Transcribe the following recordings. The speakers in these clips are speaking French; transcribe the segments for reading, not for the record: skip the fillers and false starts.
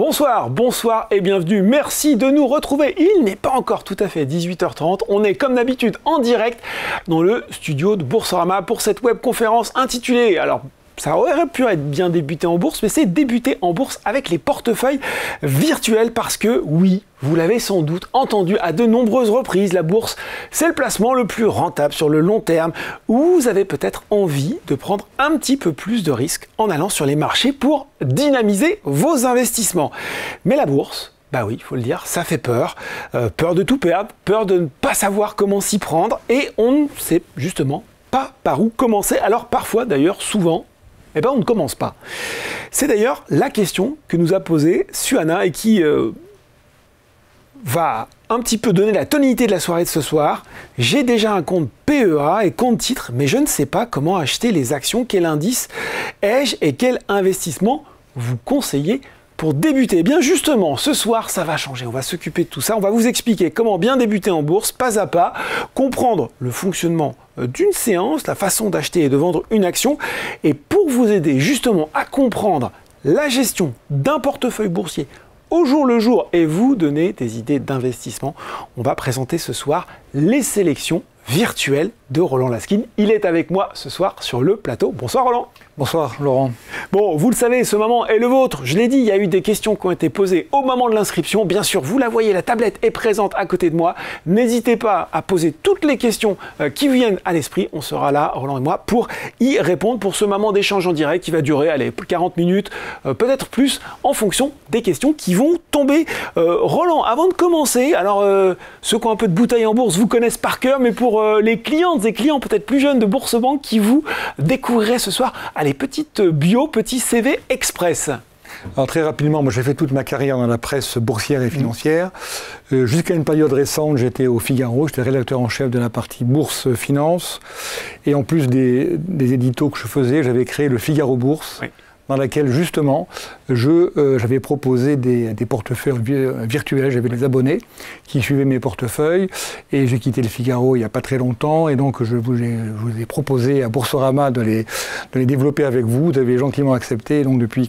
Bonsoir, bonsoir et bienvenue. Merci de nous retrouver. Il n'est pas encore tout à fait 18h30. On est comme d'habitude en direct dans le studio de Boursorama pour cette webconférence intitulée... Alors, ça aurait pu être bien débuté en bourse, mais c'est débuter en bourse avec les portefeuilles virtuels parce que, oui, vous l'avez sans doute entendu à de nombreuses reprises, la bourse, c'est le placement le plus rentable sur le long terme où vous avez peut-être envie de prendre un petit peu plus de risques en allant sur les marchés pour dynamiser vos investissements. Mais la bourse, bah oui, il faut le dire, ça fait peur. Peur de tout perdre, peur de ne pas savoir comment s'y prendre et on ne sait justement pas par où commencer. Alors parfois, d'ailleurs, souvent, eh ben, on ne commence pas. C'est d'ailleurs la question que nous a posée Suana et qui va un petit peu donner la tonalité de la soirée de ce soir. J'ai déjà un compte PEA et compte titre, mais je ne sais pas comment acheter les actions, quel indice ai-je et quel investissement vous conseillez pour débuter. Eh bien justement, ce soir, ça va changer. On va s'occuper de tout ça. On va vous expliquer comment bien débuter en bourse, pas à pas, comprendre le fonctionnement d'une séance, la façon d'acheter et de vendre une action. Et pour vous aider justement à comprendre la gestion d'un portefeuille boursier au jour le jour et vous donner des idées d'investissement, on va présenter ce soir les sélections virtuelles de Roland Laskin. Il est avec moi ce soir sur le plateau. Bonsoir Roland. Bonsoir Laurent. Bon, vous le savez, ce moment est le vôtre. Je l'ai dit, il y a eu des questions qui ont été posées au moment de l'inscription. Bien sûr, vous la voyez, la tablette est présente à côté de moi. N'hésitez pas à poser toutes les questions qui viennent à l'esprit. On sera là, Roland et moi, pour y répondre pour ce moment d'échange en direct qui va durer, allez, 40 minutes, peut-être plus, en fonction des questions qui vont tomber. Roland, avant de commencer, alors ceux qui ont un peu de bouteille en bourse vous connaissent par cœur, mais pour les clientes et clients peut-être plus jeunes de Boursorama qui vous découvrirez ce soir, les petites bio, petits CV express. Alors très rapidement, moi j'ai fait toute ma carrière dans la presse boursière et financière. Jusqu'à une période récente, j'étais au Figaro, j'étais rédacteur en chef de la partie bourse finance. Et en plus des éditos que je faisais, j'avais créé le Figaro Bourse. Oui. Dans laquelle justement j'avais proposé des portefeuilles virtuels, j'avais des abonnés qui suivaient mes portefeuilles et j'ai quitté le Figaro il n'y a pas très longtemps et donc je vous ai proposé à Boursorama de les développer avec vous, vous avez gentiment accepté et donc depuis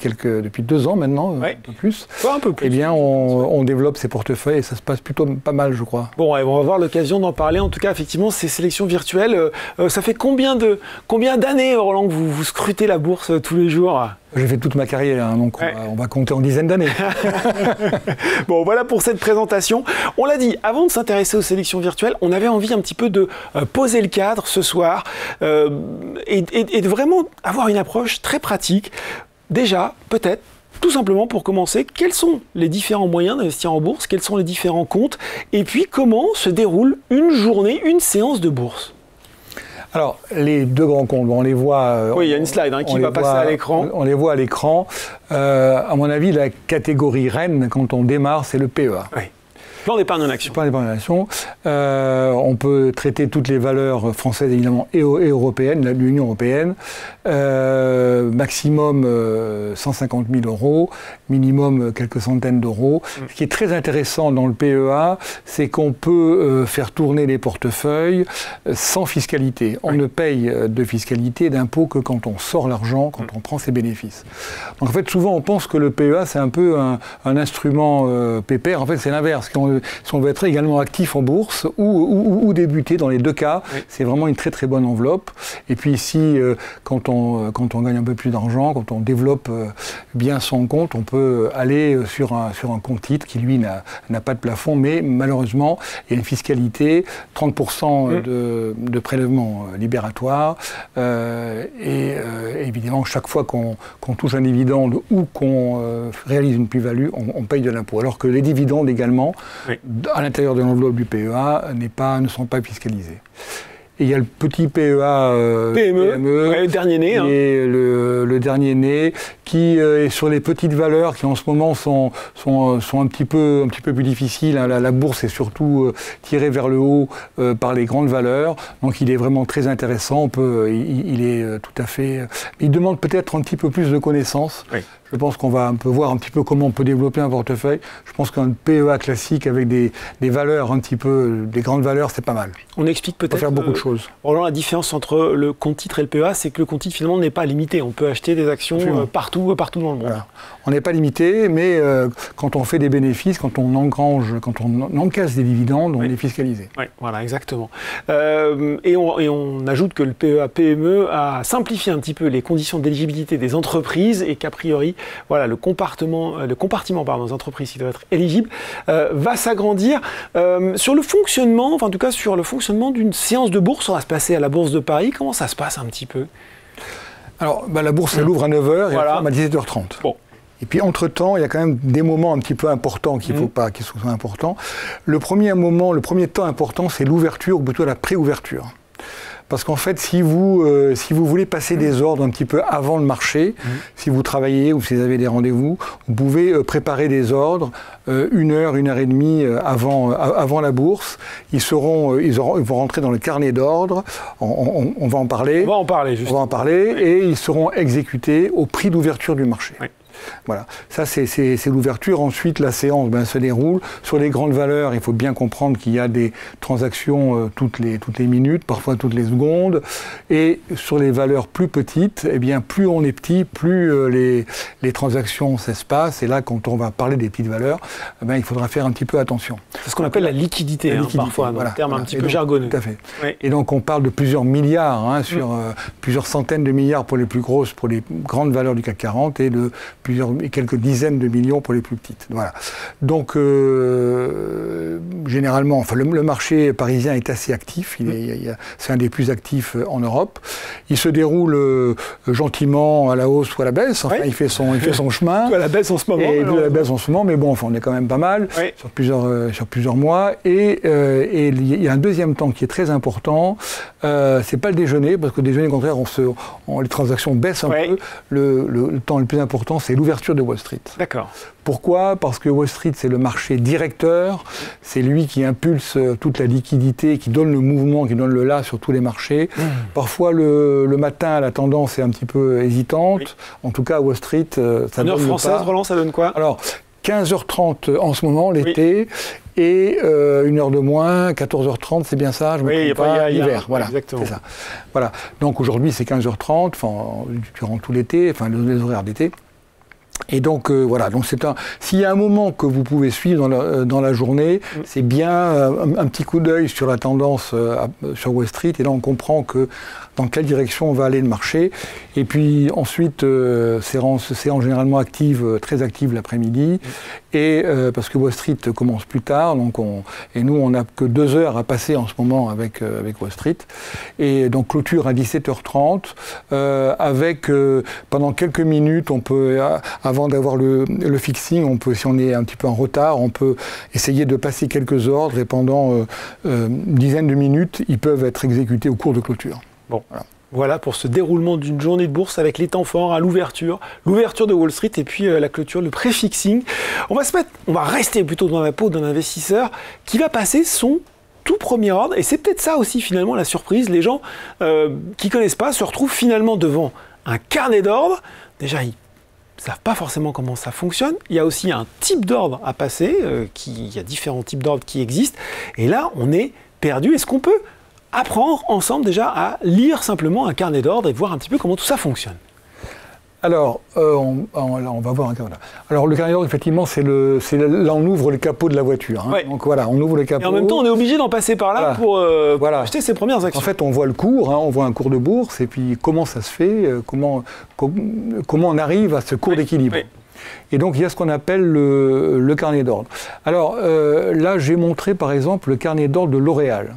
2 ans maintenant, oui. Un peu plus, eh bien on développe ces portefeuilles et ça se passe plutôt pas mal je crois. Bon, on va avoir l'occasion d'en parler, en tout cas effectivement ces sélections virtuelles, ça fait combien d'années Roland que vous scrutez la bourse tous les jours ? J'ai fait toute ma carrière, hein, donc ouais. On va compter en dizaines d'années. Bon, voilà pour cette présentation. On l'a dit, avant de s'intéresser aux sélections virtuelles, on avait envie un petit peu de poser le cadre ce soir et de vraiment avoir une approche très pratique. Déjà, peut-être, tout simplement pour commencer, quels sont les différents moyens d'investir en bourse, quels sont les différents comptes, et puis comment se déroule une journée, une séance de bourse ? Alors, les 2 grands comptes, on les voit... oui, il y a une slide qui va passer à l'écran. On les voit à l'écran. À mon avis, la catégorie reine, quand on démarre, c'est le PEA. Oui. Plan d'épargne en action. Plan d'épargne en action. On peut traiter toutes les valeurs françaises, évidemment, et européennes, l'Union européenne. Maximum 150 000 €, minimum quelques centaines d'euros. Ce qui est très intéressant dans le PEA, c'est qu'on peut faire tourner les portefeuilles sans fiscalité. On ne paye de fiscalité, d'impôt que quand on sort l'argent, quand on prend ses bénéfices. Donc en fait, souvent on pense que le PEA, c'est un peu un instrument pépère. En fait, c'est l'inverse. Si on veut être également actif en bourse ou débuter, dans les 2 cas, c'est vraiment une très très bonne enveloppe. Et puis ici, quand on gagne un peu plus d'argent, quand on développe bien son compte, on peut aller sur un compte titre qui lui n'a pas de plafond, mais malheureusement il y a une fiscalité, 30% de prélèvement libératoire et évidemment chaque fois qu'on touche un dividende ou qu'on réalise une plus-value, on paye de l'impôt. Alors que les dividendes également, à l'intérieur de l'enveloppe du PEA, ne sont pas fiscalisés. Et il y a le petit PEA PME le dernier né. Et le dernier né, qui est sur les petites valeurs qui en ce moment sont un petit peu plus difficiles. La bourse est surtout tirée vers le haut par les grandes valeurs. Donc il est vraiment très intéressant. Il est tout à fait... Il demande peut-être un petit peu plus de connaissances. Oui. Je pense qu'on va voir un petit peu comment on peut développer un portefeuille. Je pense qu'un PEA classique avec des valeurs un petit peu, des grandes valeurs, c'est pas mal. On explique peut-être chose. Roland, la différence entre le compte titre et le PEA, c'est que le compte titre finalement n'est pas limité. On peut acheter des actions partout dans le monde. Voilà. On n'est pas limité, mais quand on fait des bénéfices, quand on engrange, quand on encaisse des dividendes, on est fiscalisé. Oui, voilà, exactement. Et on ajoute que le PEA-PME a simplifié un petit peu les conditions d'éligibilité des entreprises et qu'a priori, voilà, le compartiment des entreprises qui doivent être éligibles va s'agrandir. Sur le fonctionnement, enfin en tout cas sur le fonctionnement d'une séance de bourse, on va se passer à la Bourse de Paris. Comment ça se passe un petit peu? Alors, la bourse, elle ouvre à 9h et voilà. elle ferme à 17h30. Bon. Et puis, entre-temps, il y a quand même des moments un petit peu importants qu'il ne faut pas qu'ils soient importants. Le premier temps important, c'est l'ouverture, ou plutôt la pré-ouverture. Parce qu'en fait, si vous voulez passer des ordres un petit peu avant le marché, si vous travaillez ou si vous avez des rendez-vous, vous pouvez préparer des ordres 1 heure, 1 heure et demie avant la bourse. Ils vont rentrer dans le carnet d'ordre. On va en parler. On va en parler, justement. On va en parler et ils seront exécutés au prix d'ouverture du marché. Oui. Voilà, ça c'est l'ouverture. Ensuite, la séance se déroule. Sur les grandes valeurs, il faut bien comprendre qu'il y a des transactions toutes les minutes, parfois toutes les secondes. Et sur les valeurs plus petites, eh bien, plus on est petit, plus les transactions s'espacent. Et là, quand on va parler des petites valeurs, il faudra faire un petit peu attention. C'est ce qu'on appelle la liquidité, parfois, dans un terme un petit peu jargonneux. Tout à fait. Oui. Et donc, on parle de plusieurs milliards, sur plusieurs centaines de milliards pour les plus grosses, pour les grandes valeurs du CAC 40, et de quelques dizaines de millions pour les plus petites. Voilà. Donc, généralement, le marché parisien est assez actif. C'est un des plus actifs en Europe. Il se déroule gentiment à la hausse ou à la baisse. Enfin, il fait son chemin. À la baisse en ce moment. Et à la baisse en ce moment, mais bon, on est quand même pas mal sur plusieurs mois. Et il y a un deuxième temps qui est très important. C'est pas le déjeuner, parce que le déjeuner, au contraire, les transactions baissent un peu. Le temps le plus important, c'est l'ouverture de Wall Street. D'accord. Pourquoi? Parce que Wall Street, c'est le marché directeur, c'est lui qui impulse toute la liquidité, qui donne le mouvement, qui donne le là sur tous les marchés. Parfois, le matin, la tendance est un petit peu hésitante. Oui. En tout cas, à Wall Street, ça donne heure française, Roland, ça donne quoi? Alors, 15h30 en ce moment, l'été, et 1 heure de moins, 14h30, c'est bien ça, je me trompe pas, l'hiver. Voilà, exactement. C'est ça. Voilà. Donc aujourd'hui, c'est 15h30, durant tout l'été, les horaires d'été. Et donc, voilà, donc s'il y a un moment que vous pouvez suivre dans la journée, c'est bien un petit coup d'œil sur la tendance sur Wall Street, et là on comprend dans quelle direction va aller le marché. Et puis ensuite, séance généralement active, très active l'après-midi, et parce que Wall Street commence plus tard, et nous on n'a que 2 heures à passer en ce moment avec Wall Street, et donc clôture à 17h30, avec pendant quelques minutes, on peut, avant d'avoir le fixing, si on est un petit peu en retard, on peut essayer de passer quelques ordres, et pendant une dizaine de minutes, ils peuvent être exécutés au cours de clôture. Bon. Voilà pour ce déroulement d'une journée de bourse avec les temps forts à l'ouverture de Wall Street et puis la clôture, le pré-fixing. On va rester plutôt dans la peau d'un investisseur qui va passer son tout premier ordre, et c'est peut-être ça aussi finalement la surprise. Les gens qui ne connaissent pas se retrouvent finalement devant un carnet d'ordre. Déjà, ils ne savent pas forcément comment ça fonctionne. Il y a aussi un type d'ordre à passer, il y a différents types d'ordres qui existent, et là on est perdu. Est-ce qu'on peut apprendre ensemble déjà à lire simplement un carnet d'ordre et voir un petit peu comment tout ça fonctionne? Alors, on va voir un carnet d'ordre. Alors, le carnet d'ordre, effectivement, là on ouvre le capot de la voiture. Hein. Ouais. Donc voilà, on ouvre le capot. Et en même temps, on est obligé d'en passer par là pour acheter ses premières actions. En fait, on voit le cours, on voit un cours de bourse, et puis comment ça se fait, comment on arrive à ce cours d'équilibre. Oui. Et donc, il y a ce qu'on appelle le carnet d'ordre. Alors, là, j'ai montré, par exemple, le carnet d'ordre de L'Oréal.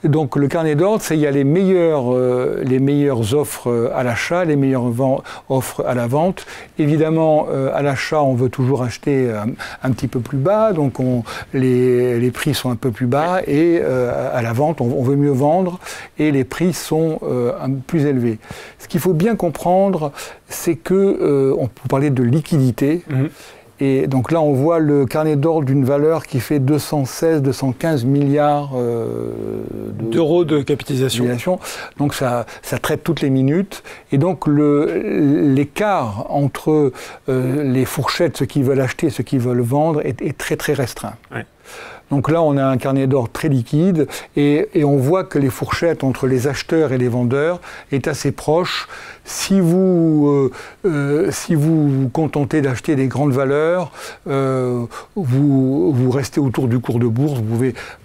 Donc le carnet d'ordre, il y a les meilleures offres à l'achat, les meilleures offres à la vente. Évidemment, à l'achat, on veut toujours acheter un petit peu plus bas, donc les prix sont un peu plus bas, et à la vente, on veut mieux vendre, et les prix sont plus élevés. Ce qu'il faut bien comprendre, c'est que on peut parler de liquidité. Et donc là, on voit le carnet d'ordre d'une valeur qui fait 216-215 milliards d'euros de capitalisation. Donc ça traite toutes les minutes. Et donc l'écart entre les fourchettes, ceux qui veulent acheter et ceux qui veulent vendre, est très très restreint. Ouais. Donc là, on a un carnet d'ordre très liquide et on voit que les fourchettes entre les acheteurs et les vendeurs est assez proche. Si vous vous contentez d'acheter des grandes valeurs, vous restez autour du cours de bourse.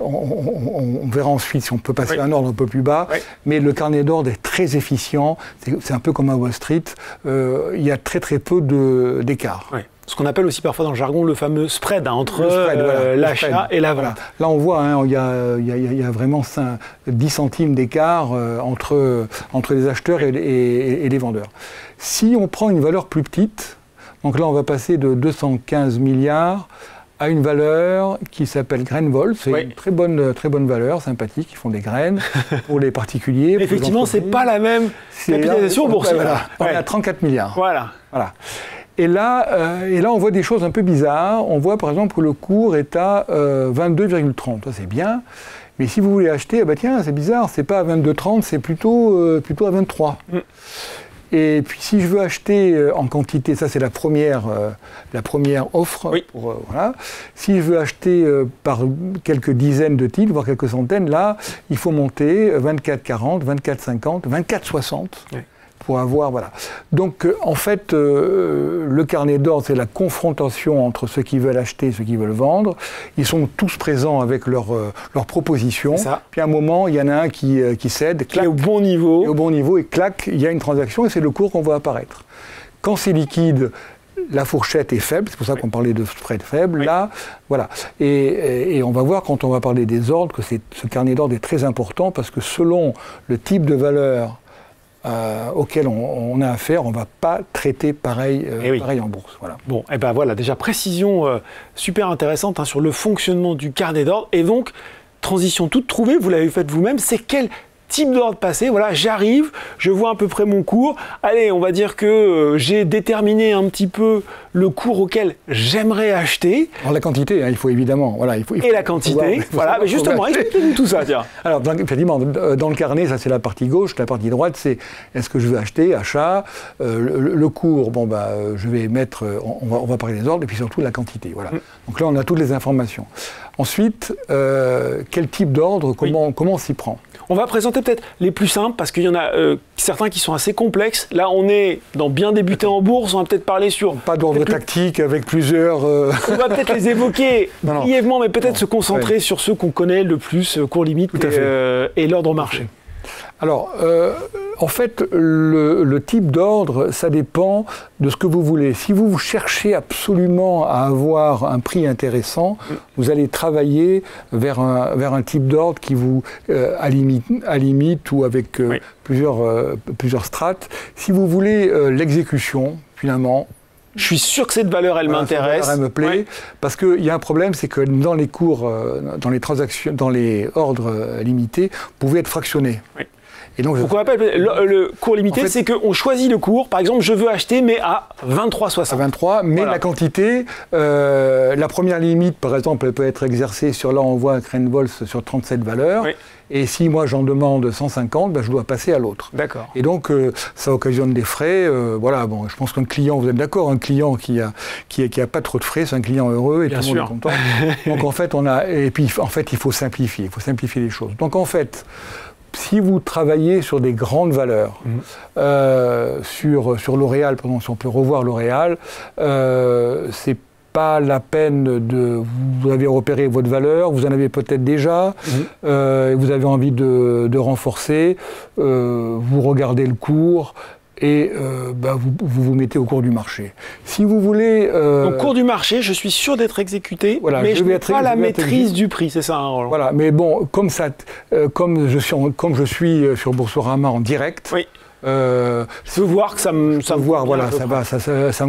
On verra ensuite si on peut passer un ordre un peu plus bas. Oui. Mais le carnet d'ordre est très efficient. C'est un peu comme à Wall Street. Il y a très très peu d'écart. Oui. Ce qu'on appelle aussi parfois dans le jargon le fameux spread entre l'achat et la vente. Voilà. Là, on voit, il y a vraiment 10 centimes d'écart entre les acheteurs et les vendeurs. Si on prend une valeur plus petite, donc là, on va passer de 215 milliards à une valeur qui s'appelle Grainvolt. C'est une très bonne valeur, sympathique. Ils font des graines pour les particuliers. Effectivement, ce n'est pas la même capitalisation boursière. On est à 34 milliards. Voilà. Et là, on voit des choses un peu bizarres. On voit par exemple que le cours est à 22,30. Ça, c'est bien. Mais si vous voulez acheter, tiens, c'est bizarre, c'est pas à 22,30, c'est plutôt à 23. Et puis si je veux acheter en quantité, ça c'est la première offre. Oui. Si je veux acheter par quelques dizaines de titres, voire quelques centaines, là, il faut monter 24,40, 24,50, 24,60. Oui. Pour avoir, Donc, en fait, le carnet d'ordre, c'est la confrontation entre ceux qui veulent acheter et ceux qui veulent vendre. Ils sont tous présents avec leurs propositions. Puis à un moment, il y en a un qui cède, clac, au bon niveau. Et au bon niveau, et clac, il y a une transaction et c'est le cours qu'on voit apparaître. Quand c'est liquide, la fourchette est faible, c'est pour ça qu'on parlait de spread faible, là, voilà. Et on va voir quand on va parler des ordres que ce carnet d'ordre est très important parce que selon le type de valeur auquel on a affaire, on ne va pas traiter pareil en bourse. Voilà. Bon, et voilà, déjà précision super intéressante sur le fonctionnement du carnet d'ordre. Et donc, transition toute trouvée, vous l'avez faite vous-même, c'est quel type d'ordre passer. Voilà, j'arrive, je vois à peu près mon cours. Allez, on va dire que j'ai déterminé un petit peu le cours auquel j'aimerais acheter. Alors la quantité, il faut évidemment. Et la quantité, mais justement, expliquez-nous tout ça, tiens. Alors, effectivement, dans le carnet, ça c'est la partie gauche, la partie droite, c'est est-ce que je veux acheter, achat, le cours, je vais mettre, on va parler des ordres, et puis surtout la quantité. Voilà. Donc là, on a toutes les informations. Ensuite, quel type d'ordre, comment on s'y prend? On va présenter peut-être les plus simples, parce qu'il y en a certains qui sont assez complexes. Là, on est dans bien débuter en bourse, on va peut-être parler sur... Pas d'ordre tactique avec plusieurs... On va peut-être les évoquer brièvement, mais peut-être se concentrer sur ceux qu'on connaît le plus, cours limite et l'ordre marché. Alors, en fait, le type d'ordre, ça dépend de ce que vous voulez. Si vous cherchez absolument à avoir un prix intéressant, vous allez travailler vers un type d'ordre qui vous à limite ou avec plusieurs strates. Si vous voulez l'exécution, finalement... Je suis sûr que cette valeur, elle m'intéresse. Elle me plaît, parce qu'il y a un problème, c'est que dans les cours, dans les transactions, dans les ordres limités, vous pouvez être fractionné. Oui. Et donc, on appelle le cours limité, c'est qu'on choisit le cours. Par exemple, je veux acheter, mais à 23,60. À 23, mais la quantité, la première limite, par exemple, elle peut être exercée sur, là, on voit un Grainvolt sur 37 valeurs. Oui. Et si moi, j'en demande 150, je dois passer à l'autre. D'accord. Et donc, ça occasionne des frais. Je pense qu'un client, vous êtes d'accord, un client qui a pas trop de frais, c'est un client heureux et tout le monde est content. Donc, en fait, il faut simplifier. Il faut simplifier les choses. Donc, en fait... Si vous travaillez sur des grandes valeurs, sur L'Oréal, par exemple, si on peut revoir L'Oréal, c'est pas la peine vous avez repéré votre valeur, vous en avez peut-être déjà, vous avez envie de renforcer, vous regardez le cours, et vous mettez au cours du marché. Si vous voulez... Au cours du marché, je suis sûr d'être exécuté, mais je n'ai pas la maîtrise du prix, c'est ça, hein, Roland? Voilà, mais bon, comme je suis sur Boursorama en direct... Oui. Je veux voir que ça me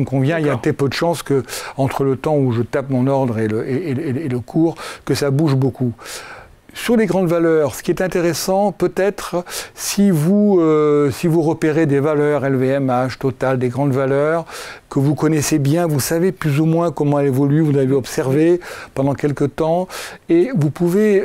convient. Il y a très peu de chances que, entre le temps où je tape mon ordre et le cours, que ça bouge beaucoup. Sur les grandes valeurs, ce qui est intéressant, peut-être, si vous repérez des valeurs LVMH, Total, des grandes valeurs, que vous connaissez bien, vous savez plus ou moins comment elles évoluent, vous l'avez observé pendant quelques temps, et vous pouvez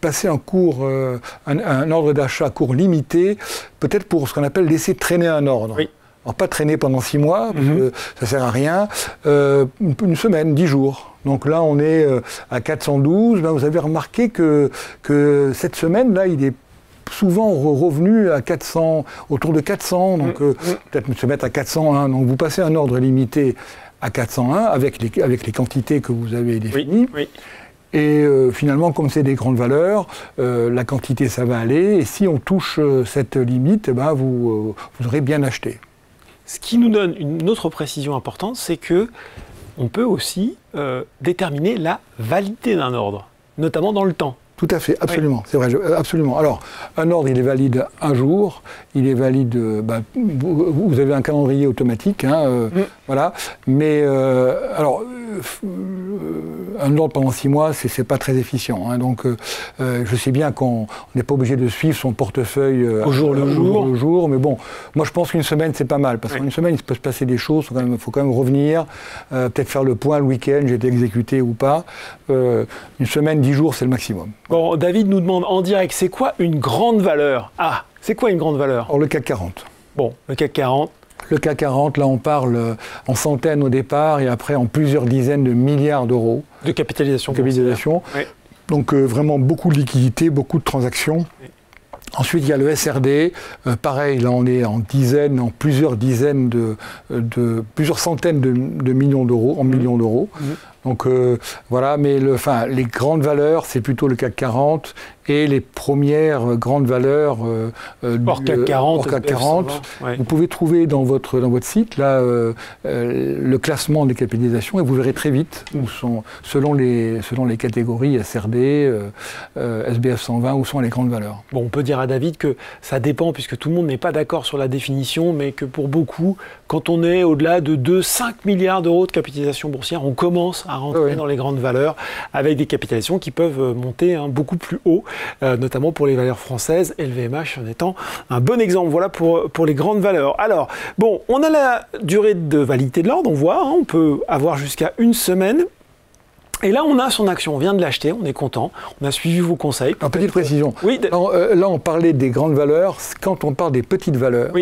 passer un ordre d'achat à cours limité, peut-être pour ce qu'on appelle laisser traîner un ordre. Oui. Alors pas traîner pendant 6 mois, parce que ça sert à rien. Une semaine, 10 jours. Donc là, on est à 412. Ben, vous avez remarqué que cette semaine-là, il est souvent revenu à 400, autour de 400. Donc peut-être se mettre à 401. Donc vous passez un ordre limité à 401 avec les quantités que vous avez définies. Oui. Et finalement, comme c'est des grandes valeurs, la quantité, ça va aller. Et si on touche cette limite, ben, vous aurez bien acheté. Ce qui nous donne une autre précision importante, c'est que on peut aussi déterminer la validité d'un ordre, notamment dans le temps. Tout à fait, absolument, c'est vrai, absolument. Alors, un ordre, il est valide un jour, il est valide, vous avez un calendrier automatique, hein, voilà, mais alors, un ordre pendant 6 mois, c'est pas très efficient, hein, donc je sais bien qu'on n'est pas obligé de suivre son portefeuille au jour le jour, mais bon, moi je pense qu'une semaine, c'est pas mal, parce qu'en une semaine, il peut se passer des choses, il faut quand même revenir, peut-être faire le point le week-end, j'ai été exécuté ou pas, une semaine, 10 jours, c'est le maximum. Bon, David nous demande en direct, c'est quoi une grande valeur? Ah, c'est quoi une grande valeur? Alors, le CAC 40. Bon, le CAC 40. Le CAC 40, là on parle en centaines au départ et après en plusieurs dizaines de milliards d'euros. De capitalisation. Oui. Donc vraiment beaucoup de liquidités, beaucoup de transactions. Oui. Ensuite, il y a le SRD. Pareil, là, on est en plusieurs dizaines plusieurs centaines de millions d'euros, en millions d'euros. Donc voilà, mais les grandes valeurs, c'est plutôt le CAC 40 et les premières grandes valeurs hors CAC 40. Vous pouvez trouver dans votre site là le classement des capitalisations et vous verrez très vite où sont, selon les catégories SRD, SBF 120, où sont les grandes valeurs. Bon, on peut dire à David que ça dépend puisque tout le monde n'est pas d'accord sur la définition, mais que pour beaucoup, quand on est au-delà de 5 milliards d'euros de capitalisation boursière, on commence à rentrer dans les grandes valeurs avec des capitalisations qui peuvent monter beaucoup plus haut, notamment pour les valeurs françaises, LVMH en étant un bon exemple. Voilà pour les grandes valeurs. Alors, bon, on a la durée de validité de l'ordre, on voit, on peut avoir jusqu'à 1 semaine. Et là, on a son action, on vient de l'acheter, on est content, on a suivi vos conseils. En petite précision, là on parlait des grandes valeurs, quand on parle des petites valeurs,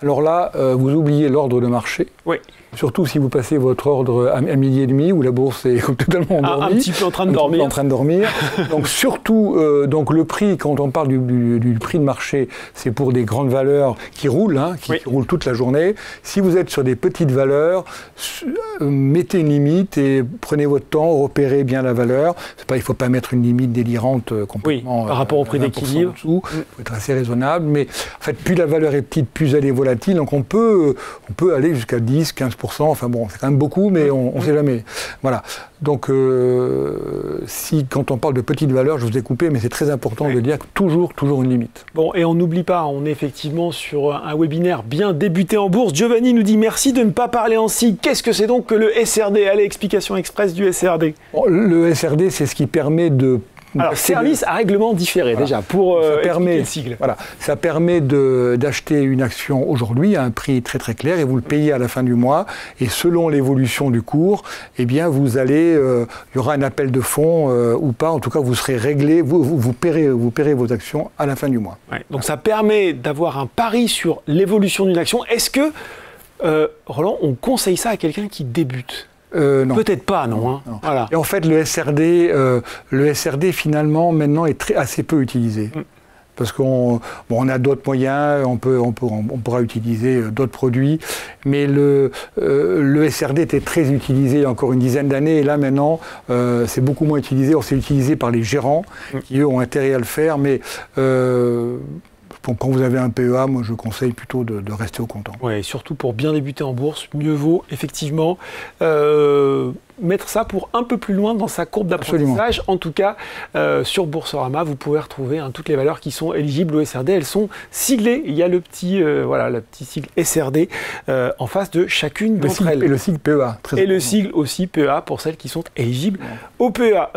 alors là, vous oubliez l'ordre de marché. Oui. Surtout si vous passez votre ordre à 12:30 où la bourse est totalement endormie. Un petit peu en train de dormir. Donc surtout, donc le prix, quand on parle du prix de marché, c'est pour des grandes valeurs qui roulent, qui roulent toute la journée. Si vous êtes sur des petites valeurs, mettez une limite et prenez votre temps, repérez bien la valeur. Il ne faut pas mettre une limite délirante complètement. Par rapport au prix d'équilibre. Il faut être assez raisonnable. Mais en fait, plus la valeur est petite, plus elle est volatile. Donc on peut aller jusqu'à 10, 15%. Enfin bon, c'est quand même beaucoup, mais on ne sait jamais. Voilà. Donc, quand on parle de petites valeurs, je vous ai coupé, mais c'est très important de dire toujours une limite. Bon, et on n'oublie pas, on est effectivement sur un webinaire bien débuté en bourse. Giovanni nous dit merci de ne pas parler en sigle. Qu'est-ce que c'est donc que le SRD? Allez, explication express du SRD. Bon, le SRD, c'est ce qui permet de... Alors, service à règlement différé, déjà, pour expliquer le sigle. Voilà, ça permet d'acheter une action aujourd'hui à un prix très très clair et vous le payez à la fin du mois. Et selon l'évolution du cours, eh bien, vous allez, il y aura un appel de fonds ou pas. En tout cas, vous serez réglé, vous paierez vos actions à la fin du mois. Ouais, donc, ça permet d'avoir un pari sur l'évolution d'une action. Est-ce que, Roland, on conseille ça à quelqu'un qui débute ? Non. Peut-être pas, non. Voilà. Et en fait, le SRD finalement, maintenant, est assez peu utilisé. Parce qu'on a d'autres moyens, on pourra utiliser d'autres produits, mais le SRD était très utilisé il y a encore une dizaine d'années, et là maintenant, c'est beaucoup moins utilisé. C'est utilisé par les gérants, qui eux ont intérêt à le faire, mais... quand vous avez un PEA, moi je conseille plutôt de rester au comptant. Oui, surtout pour bien débuter en bourse, mieux vaut effectivement mettre ça pour un peu plus loin dans sa courbe d'apprentissage. En tout cas, sur Boursorama, vous pouvez retrouver toutes les valeurs qui sont éligibles au SRD. Elles sont siglées. Il y a le petit sigle SRD en face de chacune d'entre elles. Et le sigle PEA. Très important. Le sigle aussi PEA pour celles qui sont éligibles au PEA.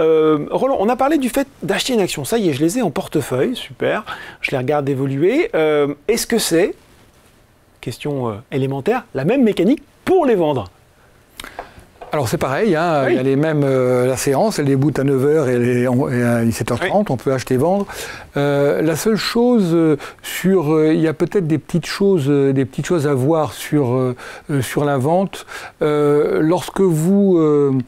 Roland, on a parlé du fait d'acheter une action. Ça y est, je les ai en portefeuille. Super. Je les regarde évoluer. Est-ce que c'est, question élémentaire, la même mécanique pour les vendre ? Alors c'est pareil, hein, oui. Il y a les mêmes, la séance, elle débute à 9h et à 17h30, oui. On peut acheter et vendre. La seule chose il y a peut-être des petites choses à voir sur la vente. Lorsque vous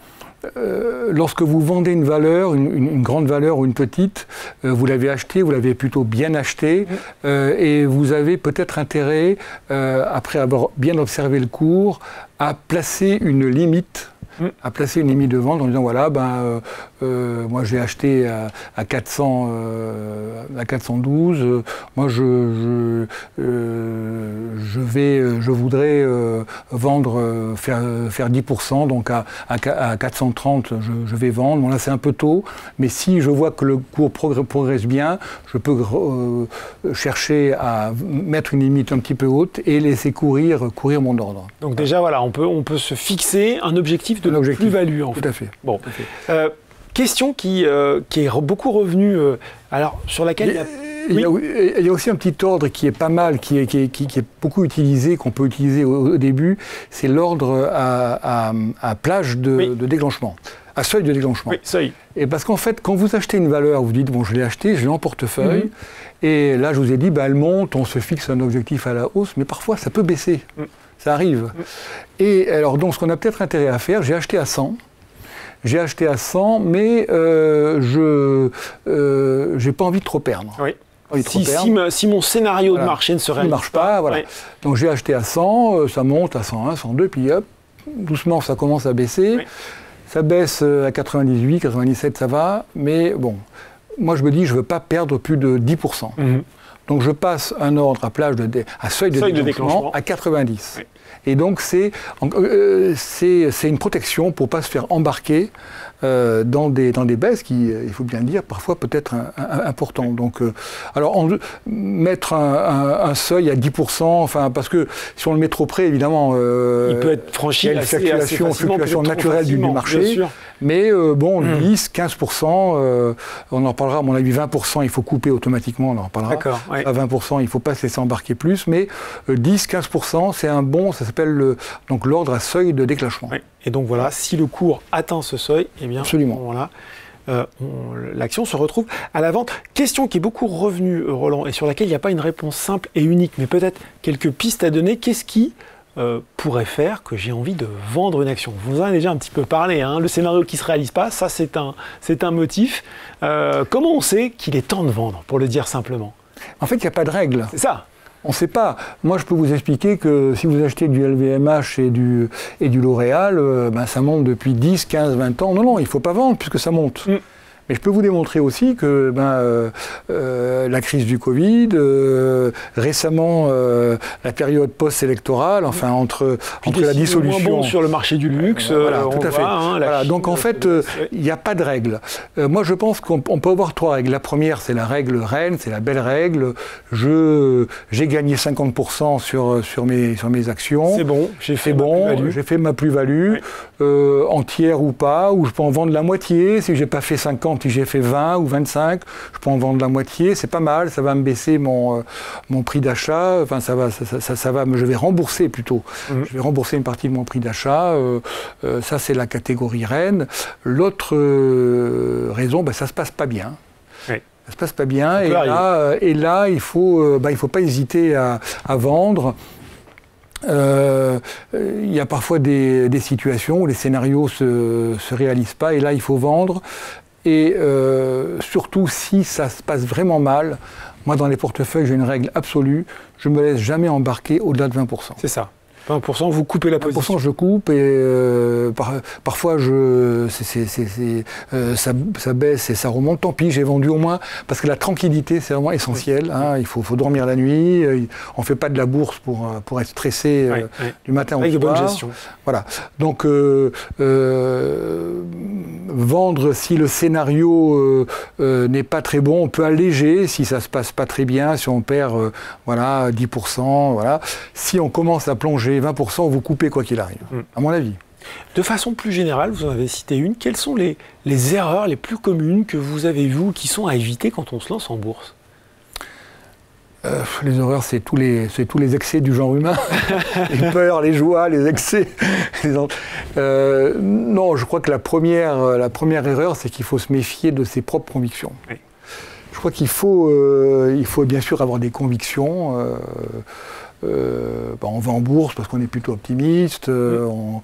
vendez une valeur, une grande valeur ou une petite, vous l'avez acheté, vous l'avez plutôt bien acheté, et vous avez peut-être intérêt, après avoir bien observé le cours, à placer une limite. De vente en disant voilà, moi j'ai acheté à 412, moi je voudrais vendre, faire 10%, donc à 430 je vais vendre. Bon là c'est un peu tôt, mais si je vois que le cours progresse bien, je peux chercher à mettre une limite un petit peu haute et laisser courir mon ordre. Donc déjà voilà, on peut se fixer un objectif de plus-value en fait. Tout à fait. Bon. Tout à fait. Question qui est beaucoup revenue, alors sur laquelle il y a aussi un petit ordre qui est pas mal, qui est beaucoup utilisé, qu'on peut utiliser au début, c'est l'ordre à plage de déclenchement, à seuil de déclenchement. Oui, seuil. Et parce qu'en fait, quand vous achetez une valeur, vous dites bon, je l'ai acheté, je l'ai en portefeuille, et là je vous ai dit, elle monte, on se fixe un objectif à la hausse, mais parfois ça peut baisser. Ça arrive. Et alors, donc, ce qu'on a peut-être intérêt à faire, j'ai acheté à 100. Mais je n'ai pas envie de trop perdre. Oui. Si mon scénario de marché ne se réalise pas. Voilà. Oui. Donc, j'ai acheté à 100, ça monte à 101, 102, puis hop, doucement, ça commence à baisser. Oui. Ça baisse à 98, 97, ça va. Mais bon, moi, je me dis, je ne veux pas perdre plus de 10%. Donc, je passe un ordre à seuil de déclenchement à 90. Oui. Et donc, c'est une protection pour ne pas se faire embarquer dans des baisses qui, il faut bien le dire, parfois peut être importantes. Donc, alors, mettre un seuil à 10%, enfin, parce que si on le met trop près, évidemment, il peut être franchi, il y a une fluctuation naturelle du marché. Mais bon, 10, 15%, on en parlera, à mon avis, 20%, il faut couper automatiquement, on en reparlera. Ouais. À 20%, il ne faut pas se laisser embarquer plus, mais 10, 15%, c'est un bon, ça s'appelle l'ordre à seuil de déclenchement. Oui. Et donc voilà, si le cours atteint ce seuil, eh bien, absolument. L'action se retrouve à la vente. Question qui est beaucoup revenue, Roland, et sur laquelle il n'y a pas une réponse simple et unique, mais peut-être quelques pistes à donner. Qu'est-ce qui pourrait faire que j'ai envie de vendre une action? Vous en avez déjà un petit peu parlé, hein. Le scénario qui ne se réalise pas, ça c'est un motif. Comment on sait qu'il est temps de vendre, pour le dire simplement? En fait, il n'y a pas de règle. C'est ça. On ne sait pas. Moi, je peux vous expliquer que si vous achetez du LVMH et du L'Oréal, ça monte depuis 10, 15, 20 ans. Non, il ne faut pas vendre puisque ça monte. Mais je peux vous démontrer aussi que la crise du Covid, récemment la période post-électorale, enfin entre la dissolution... moins bon sur le marché du luxe, voilà, tout à fait. Voilà, donc en fait, il n'y a pas de règle. Moi, je pense qu'on peut avoir 3 règles. La première, c'est la règle reine, c'est la belle règle. J'ai gagné 50% sur mes actions. C'est bon, j'ai fait ma plus-value, entière ou pas, ou je peux en vendre la moitié si j'ai pas fait 50. Si j'ai fait 20 ou 25, je peux en vendre la moitié, c'est pas mal, ça va me baisser mon prix d'achat, enfin ça va, je vais rembourser plutôt. Je vais rembourser une partie de mon prix d'achat, ça c'est la catégorie reine. L'autre raison, ça se passe pas bien. Oui. Ça se passe pas bien, et là, il faut pas hésiter à vendre. Il y a parfois des situations où les scénarios se réalisent pas, et là il faut vendre. Et surtout si ça se passe vraiment mal, moi dans les portefeuilles j'ai une règle absolue, je ne me laisse jamais embarquer au-delà de 20%. C'est ça. 20%, vous coupez la position. 20% je coupe, et parfois ça baisse et ça remonte. Tant pis, j'ai vendu au moins, parce que la tranquillité c'est vraiment essentiel. Hein, il faut dormir la nuit, on ne fait pas de la bourse pour être stressé du matin au soir. Avec bonne gestion. Voilà. Donc vendre si le scénario n'est pas très bon, on peut alléger si ça ne se passe pas très bien, si on perd 10%. Voilà. Si on commence à plonger 20%, vous coupez quoi qu'il arrive, à mon avis. De façon plus générale, vous en avez cité une, quelles sont les erreurs les plus communes que vous avez vues, qui sont à éviter quand on se lance en bourse? Les horreurs, c'est tous les excès du genre humain. Les peurs, les joies, les excès. Non, je crois que la première erreur, c'est qu'il faut se méfier de ses propres convictions. Oui. Je crois qu'il faut bien sûr avoir des convictions. On va en bourse parce qu'on est plutôt optimiste, on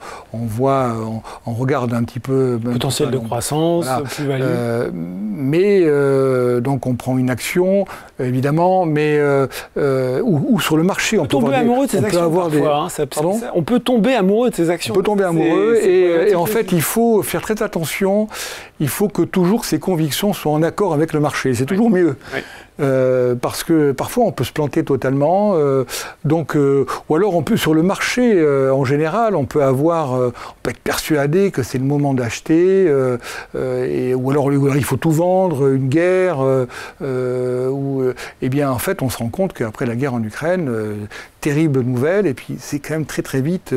regarde un petit peu... Potentiel de croissance, voilà, plus-value. Donc on prend une action, évidemment, ou sur le marché. On peut tomber amoureux de ces actions parfois. On peut tomber amoureux de ces actions. On peut tomber amoureux et en fait il faut faire très attention, il faut que toujours ces convictions soient en accord avec le marché, c'est toujours mieux. Oui. Parce que parfois on peut se planter totalement, ou alors on peut sur le marché en général, on peut être persuadé que c'est le moment d'acheter, ou alors il faut tout vendre, une guerre, et bien en fait on se rend compte qu'après la guerre en Ukraine, terrible nouvelle, et puis c'est quand même très vite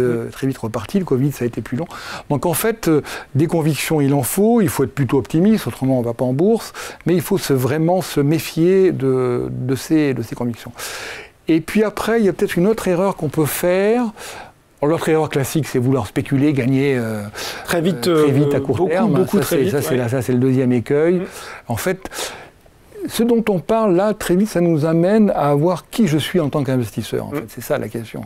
reparti, le Covid ça a été plus long. Donc en fait, des convictions il faut être plutôt optimiste, autrement on ne va pas en bourse, mais il faut vraiment se méfier de ces convictions. Et puis après, il y a peut-être une autre erreur qu'on peut faire. L'autre erreur classique, c'est vouloir spéculer, gagner très vite à court terme. Ça, c'est le deuxième écueil. En fait, ce dont on parle là, très vite, ça nous amène à voir qui je suis en tant qu'investisseur. En fait, c'est ça la question.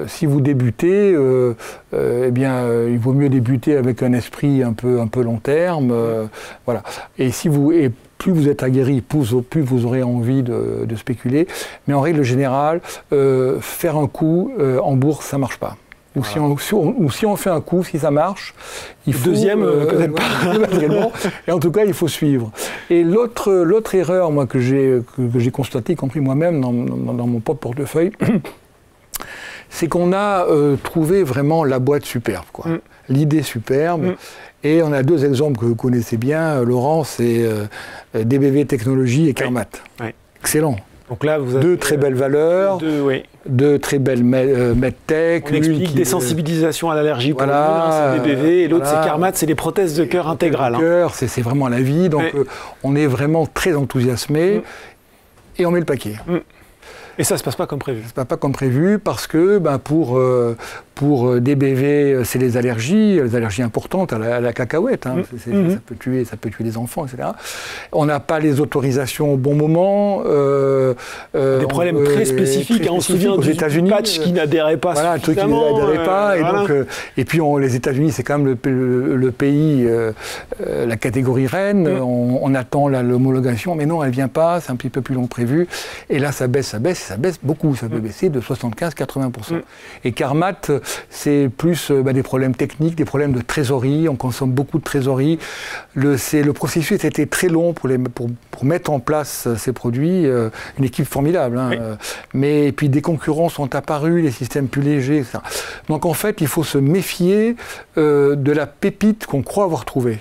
Si vous débutez, il vaut mieux débuter avec un esprit un peu long terme. Voilà. Et plus vous êtes aguerri, plus vous aurez envie de spéculer. Mais en règle générale, faire un coup en bourse, ça ne marche pas. Ou si on fait un coup, si ça marche, il faut... Deuxième, peut-être pas. Et en tout cas, il faut suivre. Et l'autre erreur, moi, que j'ai constatée, y compris moi-même dans mon propre portefeuille, c'est qu'on a trouvé vraiment la boîte superbe, quoi. L'idée superbe. Et on a deux exemples que vous connaissez bien, Laurent, c'est DBV Technologies et Carmat. Oui. Excellent. Donc là, vous avez deux très belles valeurs, deux très belles medtech. On explique des sensibilisations à l'allergie pour l'un, c'est DBV, et l'autre c'est Carmat, c'est les prothèses de cœur intégrales. C'est vraiment la vie, donc on est vraiment très enthousiasmé et on met le paquet. Et ça ne se passe pas comme prévu. Ça ne se passe pas comme prévu parce que pour DBV, c'est les allergies importantes à la cacahuète. Hein. Ça peut tuer les enfants, etc. On n'a pas les autorisations au bon moment. Des problèmes très spécifiques. On se souvient aux États-Unis, patch qui n'adhérait pas suffisamment. Un truc qui n'adhérait pas. Et puis les États-Unis, c'est quand même le pays, la catégorie reine. On attend l'homologation, mais non, elle ne vient pas. C'est un petit peu plus long que prévu. Et là, ça baisse beaucoup. Ça peut baisser de 75-80%. Et Carmat, c'est plus des problèmes techniques, des problèmes de trésorerie. On consomme beaucoup de trésorerie. Le processus a été très long pour mettre en place ces produits. Une équipe formidable. Hein. Mais puis des concurrents sont apparus, les systèmes plus légers, etc. Donc en fait, il faut se méfier de la pépite qu'on croit avoir trouvée.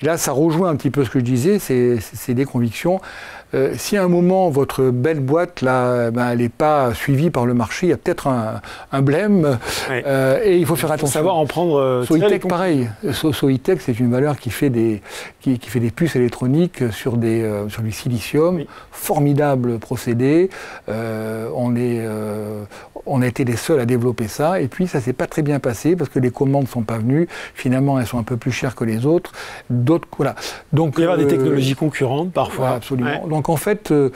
Et là, ça rejoint un petit peu ce que je disais, c'est des convictions. Si à un moment, votre belle boîte, là, elle n'est pas suivie par le marché, il y a peut-être un blême, et il faut faire attention. Savoir en prendre... Soitec, pareil. Soitec, c'est une valeur qui fait des puces électroniques sur du silicium. Formidable procédé. On a été les seuls à développer ça, et puis ça ne s'est pas très bien passé, parce que les commandes ne sont pas venues. Finalement, elles sont un peu plus chères que les autres. Voilà. Donc, il peut y avoir des technologies concurrentes, parfois. Voilà, absolument. Donc en fait, en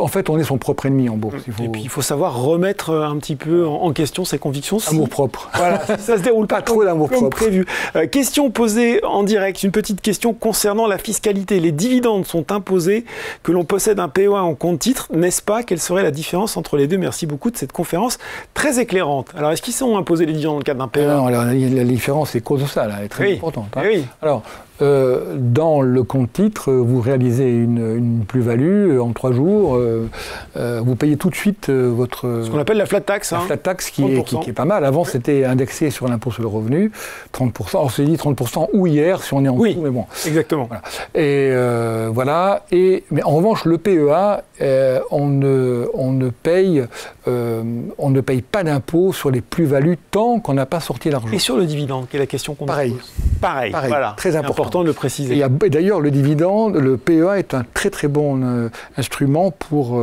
fait, on est son propre ennemi en bourse. Et puis il faut savoir remettre un petit peu en question ses convictions. Amour propre. Voilà, ça se déroule pas trop d'amour propre. Prévu. Question posée en direct, une petite question concernant la fiscalité. Les dividendes sont imposés que l'on possède un PEA en compte titre, n'est-ce pas? Quelle serait la différence entre les deux? Merci beaucoup de cette conférence très éclairante. Alors, est-ce qu'ils sont imposés les dividendes dans le cadre d'un PEA? Non, la différence est colossale, elle est très importante. Hein. Oui. Alors, dans le compte titre, vous réalisez une plus-value en 3 jours. Vous payez tout de suite votre... Ce qu'on appelle la flat tax. La flat tax qui est pas mal. Avant, c'était indexé sur l'impôt sur le revenu, 30%. On s'est dit 30% ou hier, si on est en dessous, mais bon. Exactement. Voilà. Et voilà. Mais en revanche, le PEA, on ne paye pas d'impôt sur les plus-values tant qu'on n'a pas sorti l'argent. Et sur le dividende, qui est la question qu'on me pose. Pareil. pareil. Voilà. Très important de le préciser. Et d'ailleurs, le dividende, le PEA est un très très bon instrument pour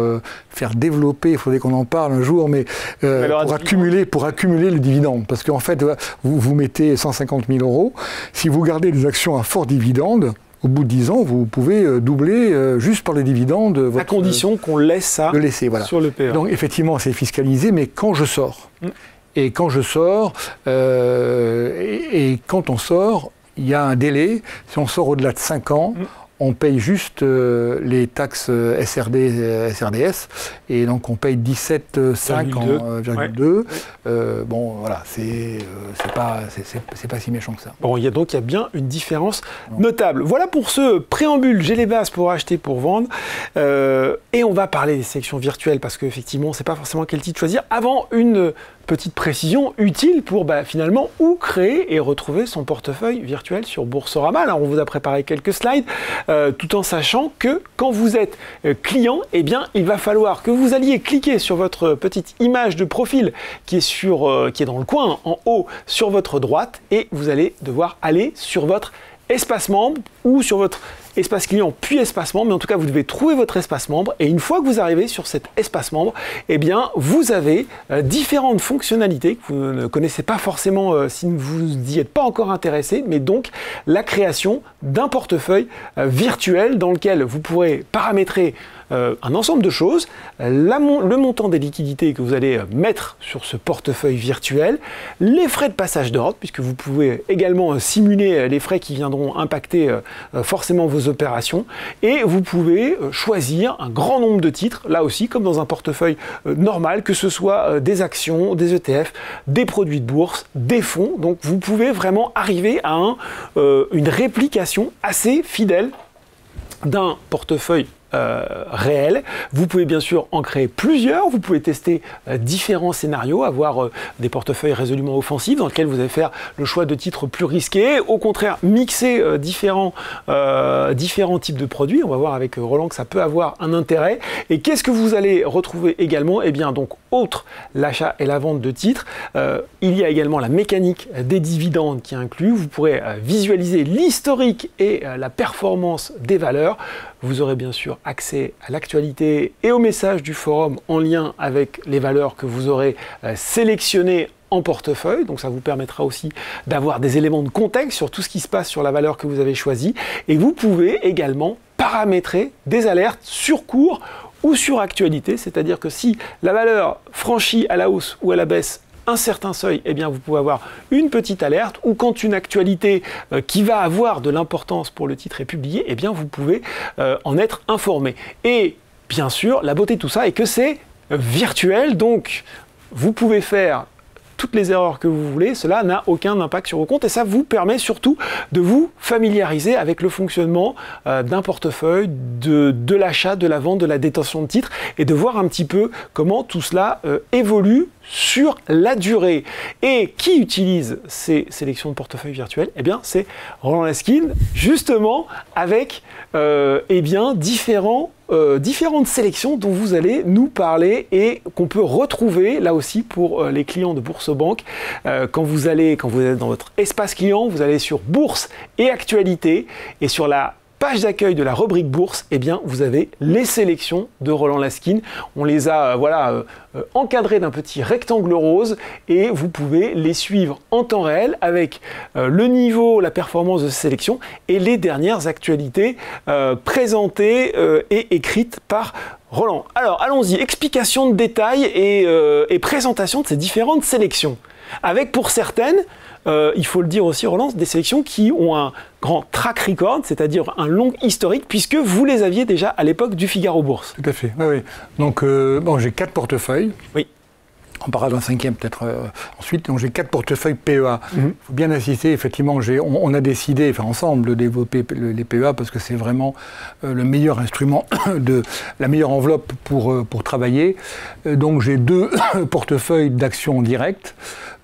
faire développer, il faudrait qu'on en parle un jour, mais pour accumuler le dividende. Parce qu'en fait, vous mettez 150 000 €. Si vous gardez des actions à fort dividende, au bout de 10 ans, vous pouvez doubler juste par le dividende. À condition qu'on laisse ça sur le PEA. Donc effectivement, c'est fiscalisé, mais quand je sors. Et quand je sors, et quand on sort, il y a un délai. Si on sort au-delà de 5 ans, on paye juste les taxes SRDS, et donc on paye 17,5,2. Bon, voilà, c'est pas si méchant que ça. Bon, il y a bien une différence notable. Voilà pour ce préambule. J'ai les bases pour acheter, pour vendre. Et on va parler des sélections virtuelles, parce qu'effectivement, on ne sait pas forcément quel titre choisir. Avant, une petite précision utile pour finalement où créer et retrouver son portefeuille virtuel sur Boursorama. Alors on vous a préparé quelques slides, tout en sachant que quand vous êtes client, eh bien il va falloir que vous alliez cliquer sur votre petite image de profil qui est dans le coin en haut sur votre droite, et vous allez devoir aller sur votre espace membre ou sur votre espace client puis espace membre, mais en tout cas vous devez trouver votre espace membre, et une fois que vous arrivez sur cet espace membre, eh bien vous avez différentes fonctionnalités que vous ne connaissez pas forcément si vous n'y êtes pas encore intéressé, mais donc la création d'un portefeuille virtuel dans lequel vous pourrez paramétrer un ensemble de choses, le montant des liquidités que vous allez mettre sur ce portefeuille virtuel, les frais de passage d'ordre, puisque vous pouvez également simuler les frais qui viendront impacter forcément vos opérations, et vous pouvez choisir un grand nombre de titres, là aussi comme dans un portefeuille normal, que ce soit des actions, des ETF, des produits de bourse, des fonds. Donc vous pouvez vraiment arriver à une réplication assez fidèle d'un portefeuille réel. Vous pouvez bien sûr en créer plusieurs, vous pouvez tester différents scénarios, avoir des portefeuilles résolument offensifs dans lesquels vous allez faire le choix de titres plus risqués, au contraire mixer différents types de produits. On va voir avec Roland que ça peut avoir un intérêt. Et qu'est-ce que vous allez retrouver également? Eh bien donc, outre l'achat et la vente de titres, il y a également la mécanique des dividendes qui est inclus. Vous pourrez visualiser l'historique et la performance des valeurs. Vous aurez bien sûr accès à l'actualité et aux messages du forum en lien avec les valeurs que vous aurez sélectionnées en portefeuille. Donc ça vous permettra aussi d'avoir des éléments de contexte sur tout ce qui se passe sur la valeur que vous avez choisie. Et vous pouvez également paramétrer des alertes sur cours ou sur actualité. C'est-à-dire que si la valeur franchit à la hausse ou à la baisse un certain seuil, eh bien vous pouvez avoir une petite alerte, ou quand une actualité qui va avoir de l'importance pour le titre est publiée, eh bien vous pouvez en être informé. Et bien sûr, la beauté de tout ça est que c'est virtuel, donc vous pouvez faire toutes les erreurs que vous voulez, cela n'a aucun impact sur vos comptes, et ça vous permet surtout de vous familiariser avec le fonctionnement d'un portefeuille, de l'achat, de la vente, de la détention de titres, et de voir un petit peu comment tout cela évolue sur la durée. Et qui utilise ces sélections de portefeuille virtuels? Eh bien c'est Roland Laskin, justement avec eh bien différentes sélections dont vous allez nous parler et qu'on peut retrouver là aussi pour les clients de Boursobank. Quand vous êtes dans votre espace client, vous allez sur Bourse et Actualité, et sur la page d'accueil de la rubrique bourse, eh bien, vous avez les sélections de Roland Laskin. On les a encadrées d'un petit rectangle rose, et vous pouvez les suivre en temps réel avec le niveau, la performance de ces sélections et les dernières actualités présentées et écrites par Roland. Alors, allons-y. Explication de détail et présentation de ces différentes sélections. Avec, pour certaines, il faut le dire aussi, Roland, des sélections qui ont un grand track record, c'est-à-dire un long historique, puisque vous les aviez déjà à l'époque du Figaro Bourse. Tout à fait, oui. Donc, j'ai 4 portefeuilles. Oui. On parlera d'un 5e peut-être ensuite. Donc j'ai 4 portefeuilles PEA. Il faut bien insister, effectivement, on a décidé, enfin ensemble, de développer les PEA parce que c'est vraiment le meilleur instrument, la meilleure enveloppe pour travailler. Donc j'ai 2 portefeuilles d'actions directes.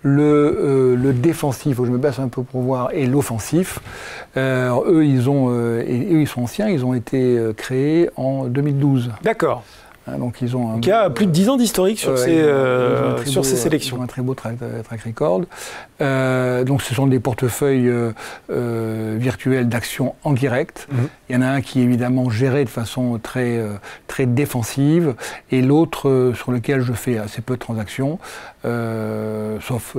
Le défensif, je me baisse un peu pour voir, et l'offensif. Eux, ils sont anciens, ils ont été créés en 2012. D'accord. Donc ils ont qui a plus de 10 ans d'historique sur ces sélections. Ils ont un très beau track record. Donc ce sont des portefeuilles virtuels d'actions en direct. Il y en a un qui est évidemment géré de façon très défensive et l'autre sur lequel je fais assez peu de transactions, sauf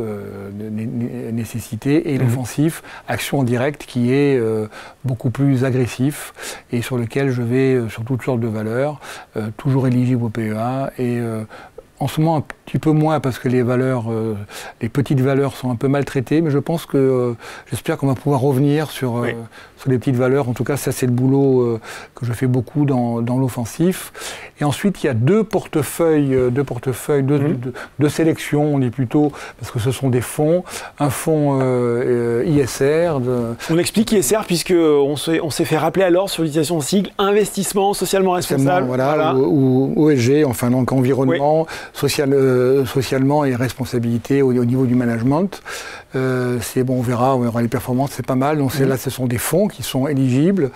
nécessité, et l'offensif, action en direct, qui est beaucoup plus agressif et sur lequel je vais sur toutes sortes de valeurs, toujours éligible au PEA et en ce moment un petit peu moins parce que les valeurs, les petites valeurs sont un peu maltraitées, mais je pense que j'espère qu'on va pouvoir revenir sur les petites valeurs. En tout cas, ça c'est le boulot que je fais beaucoup dans l'offensif. Et ensuite, il y a deux portefeuilles de sélection. On est plutôt, parce que ce sont des fonds, un fonds ISR. On explique ISR puisqu'on s'est fait rappeler alors sur l'utilisation de sigle investissement socialement responsable. Voilà. Ou ESG, enfin donc environnement, socialement et responsabilité au niveau du management. C'est bon, on verra les performances, c'est pas mal. Donc là, ce sont des fonds qui sont éligibles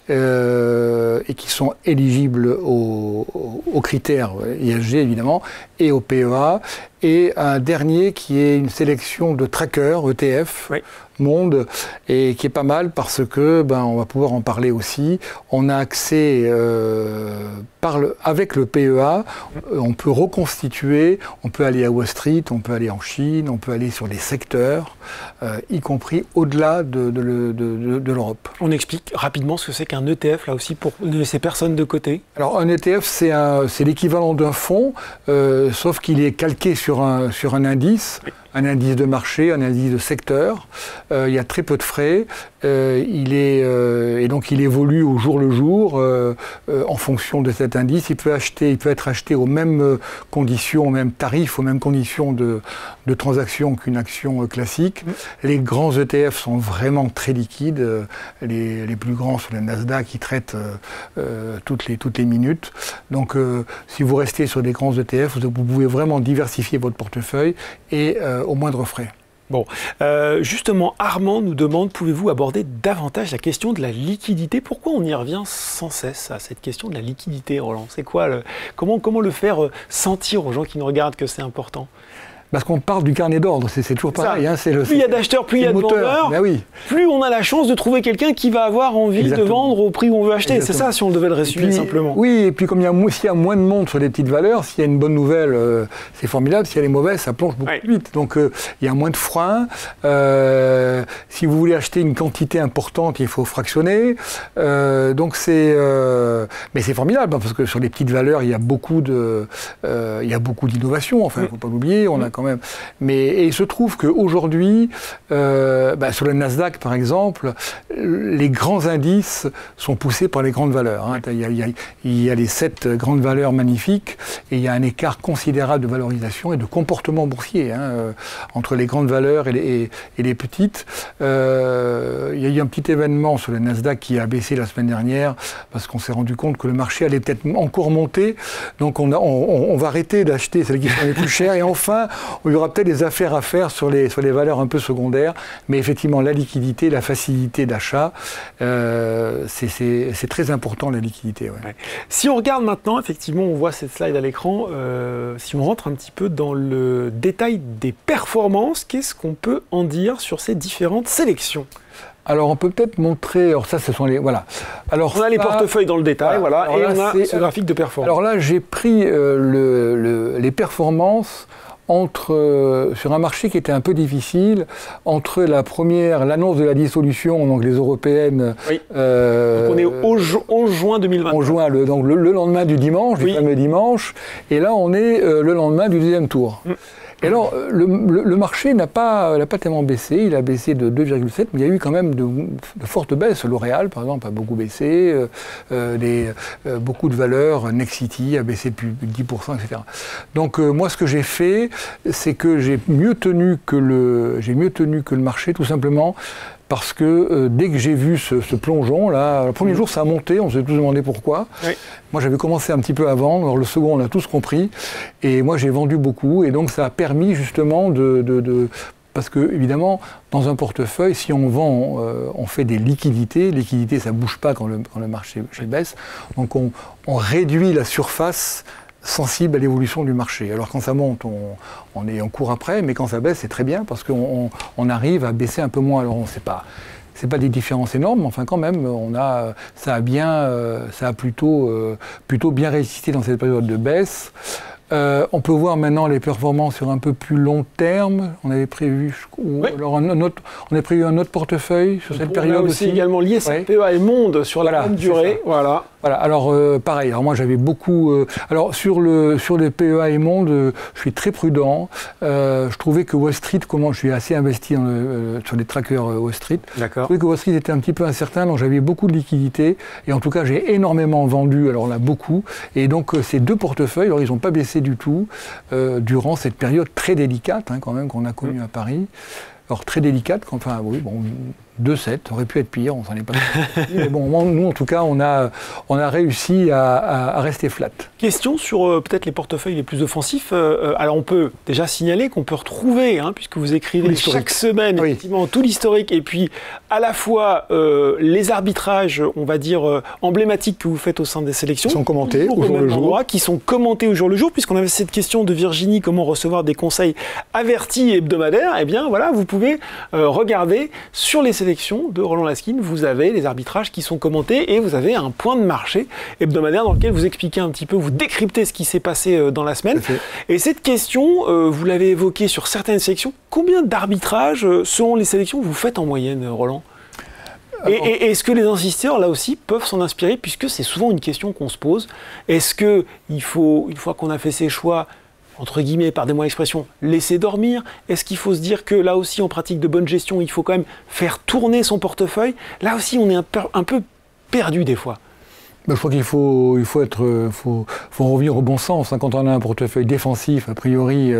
et qui sont éligibles aux critères ISG évidemment et au PEA. Et un dernier qui est une sélection de trackers ETF. Monde et qui est pas mal parce que on va pouvoir en parler aussi. On a accès avec le PEA, on peut reconstituer, on peut aller à Wall Street, on peut aller en Chine, on peut aller sur des secteurs, y compris au-delà de l'Europe. On explique rapidement ce que c'est qu'un ETF là aussi pour ne laisser personne de côté. Alors un ETF c'est l'équivalent d'un fonds, sauf qu'il est calqué sur un indice. Un indice de marché, un indice de secteur. Il y a très peu de frais. Et donc il évolue au jour le jour en fonction de cet indice. Il peut être acheté aux mêmes conditions, aux mêmes tarifs, aux mêmes conditions de transaction qu'une action classique. Les grands ETF sont vraiment très liquides. Les plus grands sur le Nasdaq, qui traitent toutes les minutes. Donc si vous restez sur des grands ETF, vous pouvez vraiment diversifier votre portefeuille et au moindre frais. Bon, justement, Armand nous demande, pouvez-vous aborder davantage la question de la liquidité? Pourquoi on y revient sans cesse à cette question de la liquidité, Roland? C'est quoi comment le faire sentir aux gens qui nous regardent que c'est important? Parce qu'on parle du carnet d'ordre, c'est toujours pareil. Hein, plus il y a d'acheteurs, plus il y a de vendeurs, plus on a la chance de trouver quelqu'un qui va avoir envie de vendre au prix où on veut acheter. C'est ça, si on devait le résumer simplement. Oui, et puis comme s'il y a moins de monde sur les petites valeurs, s'il y a une bonne nouvelle, c'est formidable. S'il y a les mauvaises, ça plonge beaucoup plus vite. Donc il y a moins de freins. Si vous voulez acheter une quantité importante, il faut fractionner. Donc mais c'est formidable, parce que sur les petites valeurs, il y a beaucoup d'innovation. Enfin, il ne faut pas l'oublier. On a quand même. Et il se trouve qu'aujourd'hui, sur le Nasdaq par exemple, les grands indices sont poussés par les grandes valeurs. Hein. Il y a les 7 grandes valeurs magnifiques et il y a un écart considérable de valorisation et de comportement boursier entre les grandes valeurs et les petites. Il y a eu un petit événement sur le Nasdaq qui a baissé la semaine dernière parce qu'on s'est rendu compte que le marché allait peut-être encore monter. Donc on va arrêter d'acheter celles qui sont les plus chères et enfin il y aura peut-être des affaires à faire sur les valeurs un peu secondaires, mais effectivement la liquidité, la facilité d'achat, c'est très important, la liquidité. Si on regarde maintenant, effectivement, on voit cette slide à l'écran, si on rentre un petit peu dans le détail des performances, qu'est-ce qu'on peut en dire sur ces différentes sélections? Alors on peut peut-être montrer, alors ça ce sont les, voilà. Alors on a les portefeuilles dans le détail, voilà, et on a ce graphique de performance. Alors là j'ai pris les performances sur un marché qui était un peu difficile, entre l'annonce de la dissolution, donc les européennes. Donc on est au 11 juin 2020. Donc le lendemain du dimanche, du fameux dimanche, et là on est le lendemain du deuxième tour. Et alors, le marché n'a pas tellement baissé, il a baissé de 2,7, mais il y a eu quand même de fortes baisses. L'Oréal, par exemple, a beaucoup baissé, beaucoup de valeurs, Nexity a baissé de plus de 10%, etc. Donc moi, ce que j'ai fait, c'est que j'ai mieux tenu que le marché, tout simplement, parce que dès que j'ai vu ce plongeon, là, le premier jour ça a monté, on s'est tous demandé pourquoi. Moi j'avais commencé un petit peu à vendre, alors le second on a tous compris, et moi j'ai vendu beaucoup, et donc ça a permis justement parce que évidemment dans un portefeuille, si on vend, on fait des liquidités, liquidités ça ne bouge pas quand le marché baisse, donc on réduit la surface sensible à l'évolution du marché. Alors quand ça monte, on court après, mais quand ça baisse, c'est très bien parce qu'on arrive à baisser un peu moins. Alors c'est pas des différences énormes, mais enfin quand même, ça a plutôt bien résisté dans cette période de baisse. On peut voir maintenant les performances sur un peu plus long terme. On avait prévu, alors on a prévu un autre portefeuille sur cette période aussi. Également lié à PEA et Monde sur la même durée. Voilà. Alors pareil. Alors moi j'avais beaucoup. Alors sur les PEA et Monde, je suis très prudent. Je trouvais que Wall Street, je suis assez investi sur les trackers Wall Street. D'accord. Je trouvais que Wall Street était un petit peu incertain, donc j'avais beaucoup de liquidités. Et en tout cas j'ai énormément vendu. Alors là beaucoup. Et donc ces deux portefeuilles, alors ils n'ont pas baissé du tout durant cette période très délicate quand même qu'on a connue à Paris. Alors très délicate, enfin oui, bon, 2,7, aurait pu être pire, on s'en est pas sorti. Mais bon, nous en tout cas, on a réussi à rester flat. Question sur peut-être les portefeuilles les plus offensifs. Alors on peut déjà signaler qu'on peut retrouver, puisque vous écrivez chaque semaine effectivement tout l'historique, et puis à la fois les arbitrages, on va dire emblématiques que vous faites au sein des sélections, qui sont commentés au jour le jour, qui sont commentés au jour le jour, puisqu'on avait cette question de Virginie, comment recevoir des conseils avertis et hebdomadaires. Eh bien voilà, vous pouvez regarder sur les sélections de Roland Laskin, vous avez les arbitrages qui sont commentés et vous avez un point de marché hebdomadaire dans lequel vous expliquez un petit peu, vous décryptez ce qui s'est passé dans la semaine. Et cette question, vous l'avez évoquée sur certaines sélections, combien d'arbitrages selon les sélections vous faites en moyenne, Roland ? Et est-ce que les investisseurs, là aussi, peuvent s'en inspirer, puisque c'est souvent une question qu'on se pose. Est-ce qu'il faut, une fois qu'on a fait ses choix, entre guillemets, pardonnez-moi l'expression, laisser dormir? Est-ce qu'il faut se dire que là aussi, en pratique de bonne gestion, il faut quand même faire tourner son portefeuille? Là aussi, on est un peu perdu des fois. Je crois qu'il faut revenir au bon sens. Quand on a un portefeuille défensif, a priori,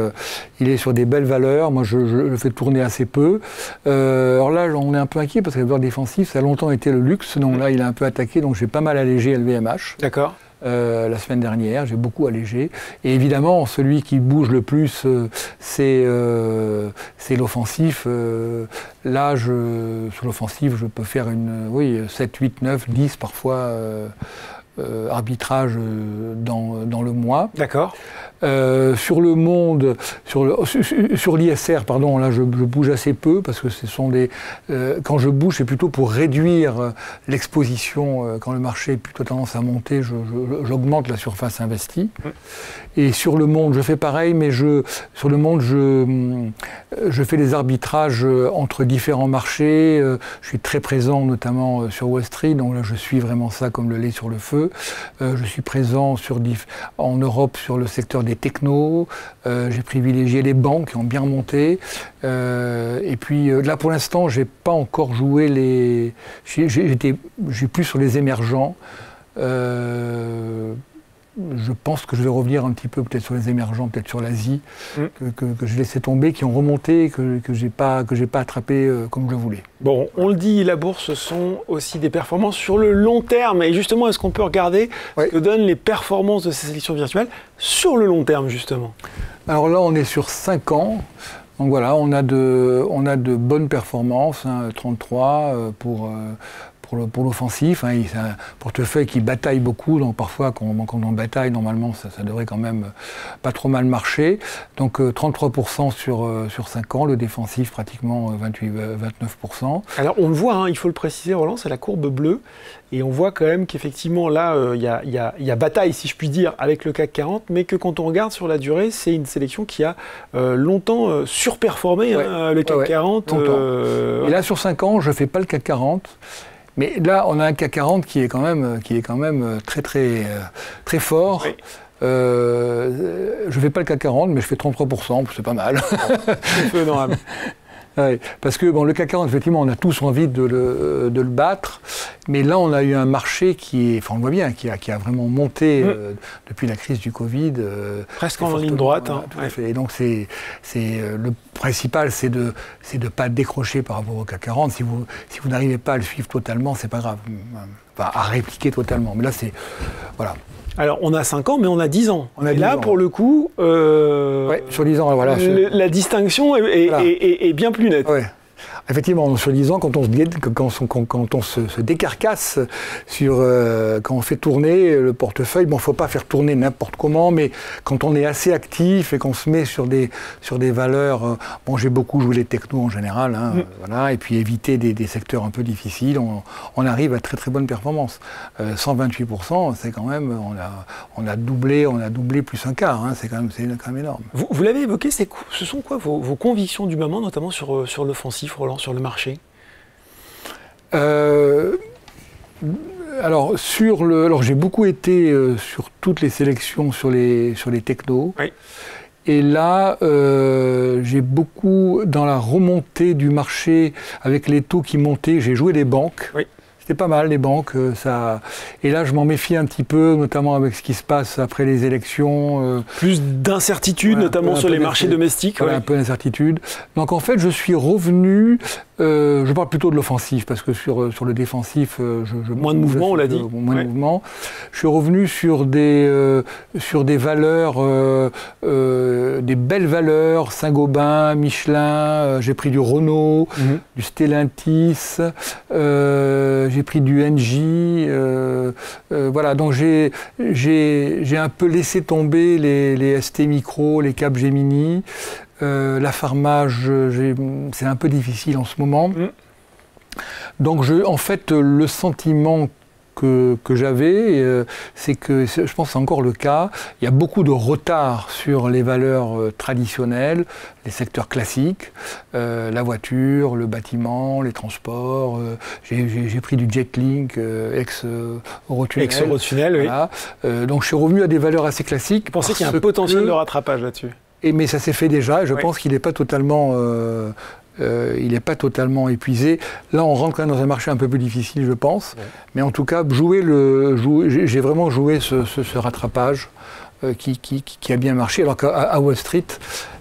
il est sur des belles valeurs. Moi, je le fais tourner assez peu. Alors là, on est un peu inquiet parce que les valeurs défensives, ça a longtemps été le luxe. Donc là, il a un peu attaqué. Donc j'ai pas mal allégé LVMH. D'accord. La semaine dernière, j'ai beaucoup allégé. Et évidemment, celui qui bouge le plus, c'est l'offensif. Là, sur l'offensif, je peux faire 7, 8, 9, 10 parfois arbitrage dans le mois. D'accord. Sur le monde, sur l'ISR, pardon, là je bouge assez peu parce que ce sont quand je bouge, c'est plutôt pour réduire l'exposition. Quand le marché a plutôt tendance à monter, j'augmente la surface investie. Et sur le monde, je fais pareil, mais sur le monde, je fais des arbitrages entre différents marchés. Je suis très présent, notamment sur Wall Street, donc là je suis vraiment ça comme le lait sur le feu. Je suis présent en Europe sur le secteur des technos. J'ai privilégié les banques qui ont bien monté. Et puis là, pour l'instant, j'ai pas encore joué j'ai plus sur les émergents. Je pense que je vais revenir un petit peu peut-être sur les émergents, peut-être sur l'Asie, que j'ai laissé tomber, qui ont remonté, que j'ai pas attrapé comme je voulais. Bon, on le dit, la bourse, ce sont aussi des performances sur le long terme. Et justement, est-ce qu'on peut regarder ce que donnent les performances de ces sélections virtuelles sur le long terme, justement? Alors là, on est sur 5 ans. Donc voilà, on a de bonnes performances, 33 pour l'offensif, c'est un portefeuille qui bataille beaucoup, donc parfois quand on bataille, normalement ça devrait quand même pas trop mal marcher. Donc 33% sur 5 ans, le défensif pratiquement 29%. Alors on le voit, il faut le préciser Roland, c'est la courbe bleue, et on voit quand même qu'effectivement là il y a bataille si je puis dire avec le CAC 40, mais que quand on regarde sur la durée, c'est une sélection qui a longtemps surperformé le CAC 40. Et là sur 5 ans, je fais pas le CAC 40. Mais là, on a un CAC 40 qui est quand même très très fort. Oui. Je fais pas le CAC 40, mais je fais 33%, c'est pas mal. C'est honorable. Ouais, parce que le CAC 40, effectivement, on a tous envie de le battre, mais là, on a eu un marché on le voit bien, qui a vraiment monté depuis la crise du Covid. Presque en ligne droite. Et donc, le principal, c'est de pas décrocher par rapport au CAC 40. Si vous n'arrivez pas à le suivre totalement, c'est pas grave. Enfin, à répliquer totalement. Mais là, voilà. Alors, on a 5 ans, mais on a 10 ans. Et là, pour le coup, sur 10 ans, voilà, la distinction est bien plus nette. Ouais. Effectivement, sur 10 ans, quand on se décarcasse quand on fait tourner le portefeuille, bon, il ne faut pas faire tourner n'importe comment, mais quand on est assez actif et qu'on se met sur des valeurs, bon, j'ai beaucoup joué les technos en général, hein, voilà, et puis éviter des secteurs un peu difficiles, on arrive à très très bonne performance. 128%, c'est quand même, on a doublé plus un quart, hein, c'est quand même énorme. Vous l'avez évoqué, ce sont quoi vos convictions du moment, notamment sur l'offensif, Roland, sur le marché? Alors j'ai beaucoup été sur toutes les sélections sur les technos. Oui. Et là, j'ai beaucoup, dans la remontée du marché, avec les taux qui montaient, j'ai joué les banques. Oui. C'était pas mal, les banques. Et là, je m'en méfie un petit peu, notamment avec ce qui se passe après les élections. Plus d'incertitude, voilà, notamment sur les marchés domestiques. Voilà, ouais. Un peu d'incertitude. Donc en fait, je suis revenu... je parle plutôt de l'offensif, parce que sur le défensif... moins de mouvement, on l'a dit. Moins de mouvement. Je suis revenu sur des valeurs, des belles valeurs, Saint-Gobain, Michelin, j'ai pris du Renault, du Stellantis, j'ai pris du Engie, voilà, donc j'ai un peu laissé tomber les ST Micro, les Capgemini, la Pharma, c'est un peu difficile en ce moment. Donc en fait, le sentiment que j'avais, c'est que, je pense que c'est encore le cas, il y a beaucoup de retard sur les valeurs traditionnelles, les secteurs classiques, la voiture, le bâtiment, les transports, j'ai pris du Jetlink, ex-Eurotunnel. Ex-Eurotunnel, voilà. Donc je suis revenu à des valeurs assez classiques. Vous pensez qu'il y a un potentiel de rattrapage là-dessus? Mais ça s'est fait déjà, et je pense qu'il n'est pas totalement... il n'est pas totalement épuisé. Là, on rentre quand même dans un marché un peu plus difficile, je pense. Ouais. Mais en tout cas, j'ai vraiment joué ce rattrapage qui a bien marché, alors qu'à Wall Street,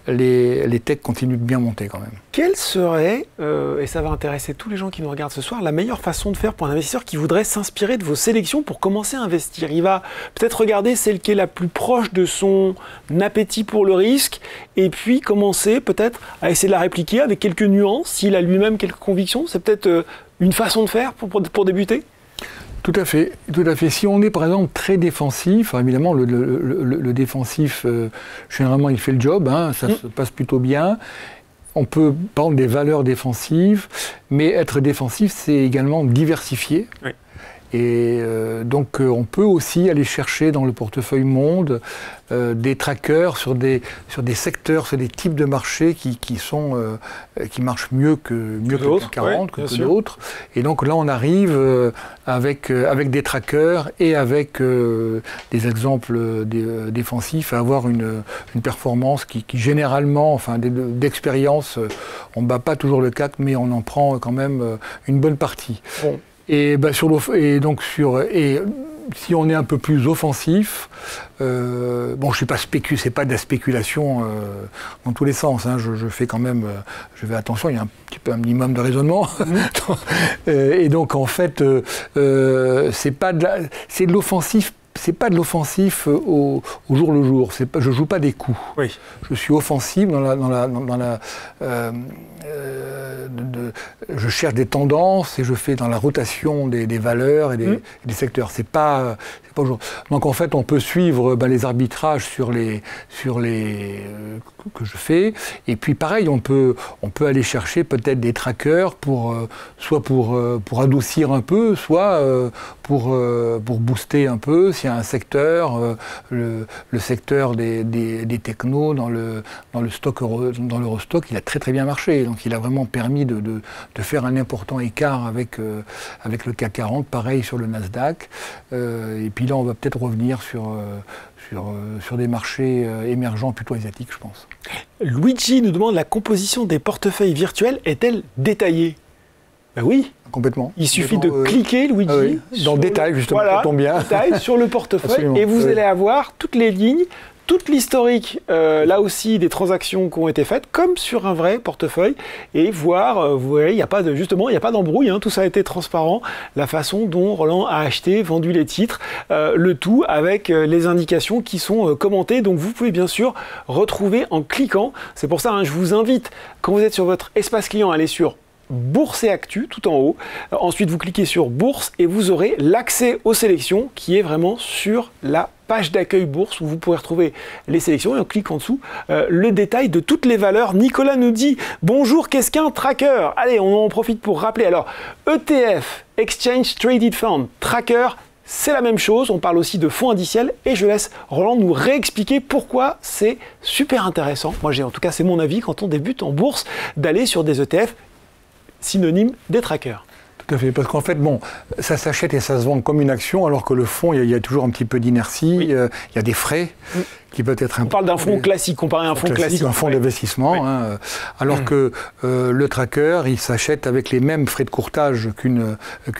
les techs continuent de bien monter quand même. Quelle serait, et ça va intéresser tous les gens qui nous regardent ce soir, la meilleure façon de faire pour un investisseur qui voudrait s'inspirer de vos sélections pour commencer à investir? Il va peut-être regarder celle qui est la plus proche de son appétit pour le risque et puis commencer peut-être à essayer de la répliquer avec quelques nuances, s'il a lui-même quelques convictions. C'est peut-être une façon de faire pour débuter? Tout à fait, tout à fait. Si on est par exemple très défensif, évidemment le défensif, généralement il fait le job, hein, ça se passe plutôt bien. On peut prendre des valeurs défensives, mais être défensif, c'est également diversifier. Oui. Et donc on peut aussi aller chercher dans le portefeuille monde des trackers sur des secteurs, sur des types de marchés qui marchent mieux que le CAC 40, que d'autres. Et donc là on arrive avec des trackers et avec des exemples défensifs à avoir une performance qui généralement, enfin d'expérience, on ne bat pas toujours le CAC, mais on en prend quand même une bonne partie. Bon. Et si on est un peu plus offensif, bon, je suis pas c'est pas de la spéculation dans tous les sens. Hein, je fais quand même, je fais attention. Il y a un petit peu un minimum de raisonnement. Et donc en fait, c'est de l'offensif. C'est pas de l'offensif au jour le jour. Je joue pas des coups. Oui. Je suis offensif je cherche des tendances et je fais dans la rotation des valeurs et des secteurs. C'est pas donc en fait, on peut suivre les arbitrages sur les que je fais. Et puis pareil, on peut aller chercher peut-être des trackers soit pour adoucir un peu, soit pour booster un peu. S'il y a un secteur, le secteur des technos dans l'Eurostock, il a très très bien marché. Donc il a vraiment permis de faire un important écart avec le CAC 40, pareil sur le Nasdaq. Et puis là, on va peut-être revenir sur des marchés émergents plutôt asiatiques, je pense. Luigi nous demande: la composition des portefeuilles virtuels est-elle détaillée? Ben oui. Complètement. Il suffit de cliquer, Luigi. Dans le détail, justement, ça tombe bien. Détail sur le portefeuille. Absolument. Et vous allez avoir toutes les lignes, toute l'historique, là aussi, des transactions qui ont été faites, comme sur un vrai portefeuille, et voir, vous voyez, il n'y a pas d'embrouille, hein, tout ça a été transparent, la façon dont Roland a acheté, vendu les titres, le tout avec les indications qui sont commentées, donc vous pouvez bien sûr retrouver en cliquant. C'est pour ça, hein, je vous invite, quand vous êtes sur votre espace client, à aller sur Bourse et Actu tout en haut. Ensuite, vous cliquez sur Bourse et vous aurez l'accès aux sélections qui est vraiment sur la page d'accueil Bourse où vous pourrez retrouver les sélections et on clique en dessous le détail de toutes les valeurs. Nicolas nous dit « Bonjour, qu'est-ce qu'un tracker ?» Allez, on en profite pour rappeler. Alors, ETF, Exchange Traded Fund, tracker, c'est la même chose, on parle aussi de fonds indiciels et je laisse Roland nous réexpliquer pourquoi c'est super intéressant. Moi, en tout cas, c'est mon avis quand on débute en bourse d'aller sur des ETF synonymes des trackers. Tout à fait, parce qu'en fait, bon, ça s'achète et ça se vend comme une action, alors que le fonds, il y a toujours un petit peu d'inertie, il y a des frais qui peuvent être importants. On parle d'un fonds classique, comparé à un fonds classique. Un fonds d'investissement, hein, alors que le tracker, il s'achète avec les mêmes frais de courtage qu'une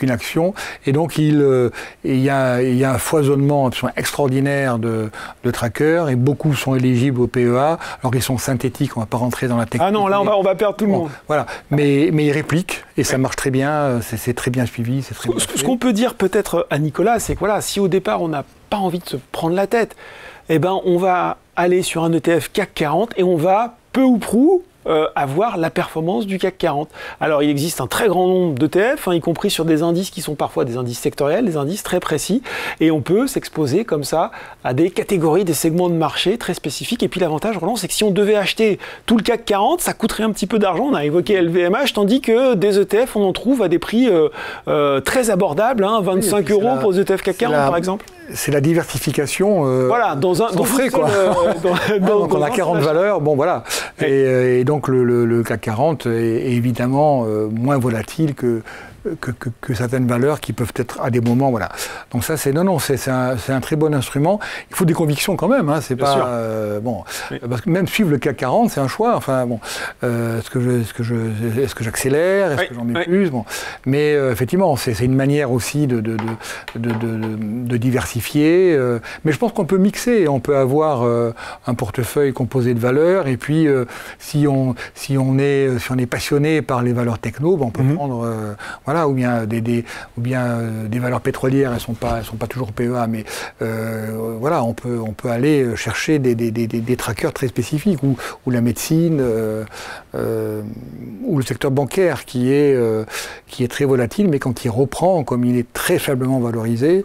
action, et donc il y a un foisonnement absolument extraordinaire de trackers, et beaucoup sont éligibles au PEA, alors qu'ils sont synthétiques, on ne va pas rentrer dans la technique. Ah non, là on va perdre tout le monde. Voilà, mais ils répliquent, et ça marche très bien, c'est très bien suivi, c'est très bien fait. Ce qu'on peut dire peut-être à Nicolas, c'est que voilà, si au départ on n'a pas envie de se prendre la tête, eh ben, on va aller sur un ETF CAC 40 et on va peu ou prou avoir la performance du CAC 40. Alors il existe un très grand nombre d'ETF, y compris sur des indices qui sont parfois des indices sectoriels, des indices très précis, et on peut s'exposer comme ça à des catégories, des segments de marché très spécifiques. Et puis l'avantage, Roland, c'est que si on devait acheter tout le CAC 40, ça coûterait un petit peu d'argent. On a évoqué LVMH, tandis que des ETF, on en trouve à des prix très abordables, 25 € pour les ETF CAC 40 par exemple. C'est la diversification voilà, dans frais, quoi. Donc on a 40 valeurs, bon voilà. Et donc le CAC 40 est évidemment moins volatile que certaines valeurs qui peuvent être à des moments, voilà. Donc ça, c'est un très bon instrument. Il faut des convictions quand même, hein, c'est bien pas bon. Oui. Parce que même suivre le CAC 40, c'est un choix. Enfin bon, est-ce que j'accélère, est-ce que j'en mets plus, bon. Mais effectivement, c'est une manière aussi de diversifier. Mais je pense qu'on peut mixer, on peut avoir un portefeuille composé de valeurs, et puis si on est passionné par les valeurs techno, ben, on peut prendre voilà, ou bien des valeurs pétrolières, elles sont pas toujours PEA, mais voilà, on peut aller chercher des trackers très spécifiques, ou la médecine, ou le secteur bancaire qui est très volatile, mais quand il reprend, comme il est très faiblement valorisé,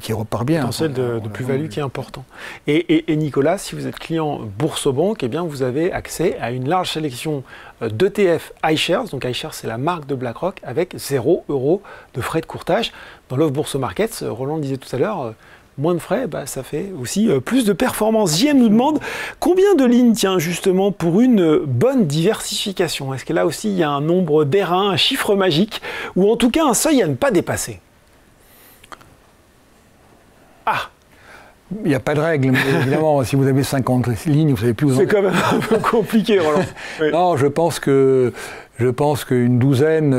qui repart bien. Potentiel de plus-value qui est important. Et Nicolas, si vous êtes client Boursorama, eh bien vous avez accès à une large sélection d'ETF iShares. Donc iShares, c'est la marque de BlackRock, avec 0 € de frais de courtage. Dans l'offre Bourse Markets, Roland le disait tout à l'heure, moins de frais, bah, ça fait aussi plus de performance. JM nous demande combien de lignes, tiens, justement, pour une bonne diversification. Est-ce que là aussi, il y a un nombre d'airains, un chiffre magique, ou en tout cas un seuil à ne pas dépasser? Ah! Il n'y a pas de règle, mais évidemment, si vous avez 50 lignes, vous savez plus où vous en êtes. C'est quand même un peu compliqué, Roland. Oui. Non, je pense qu'une douzaine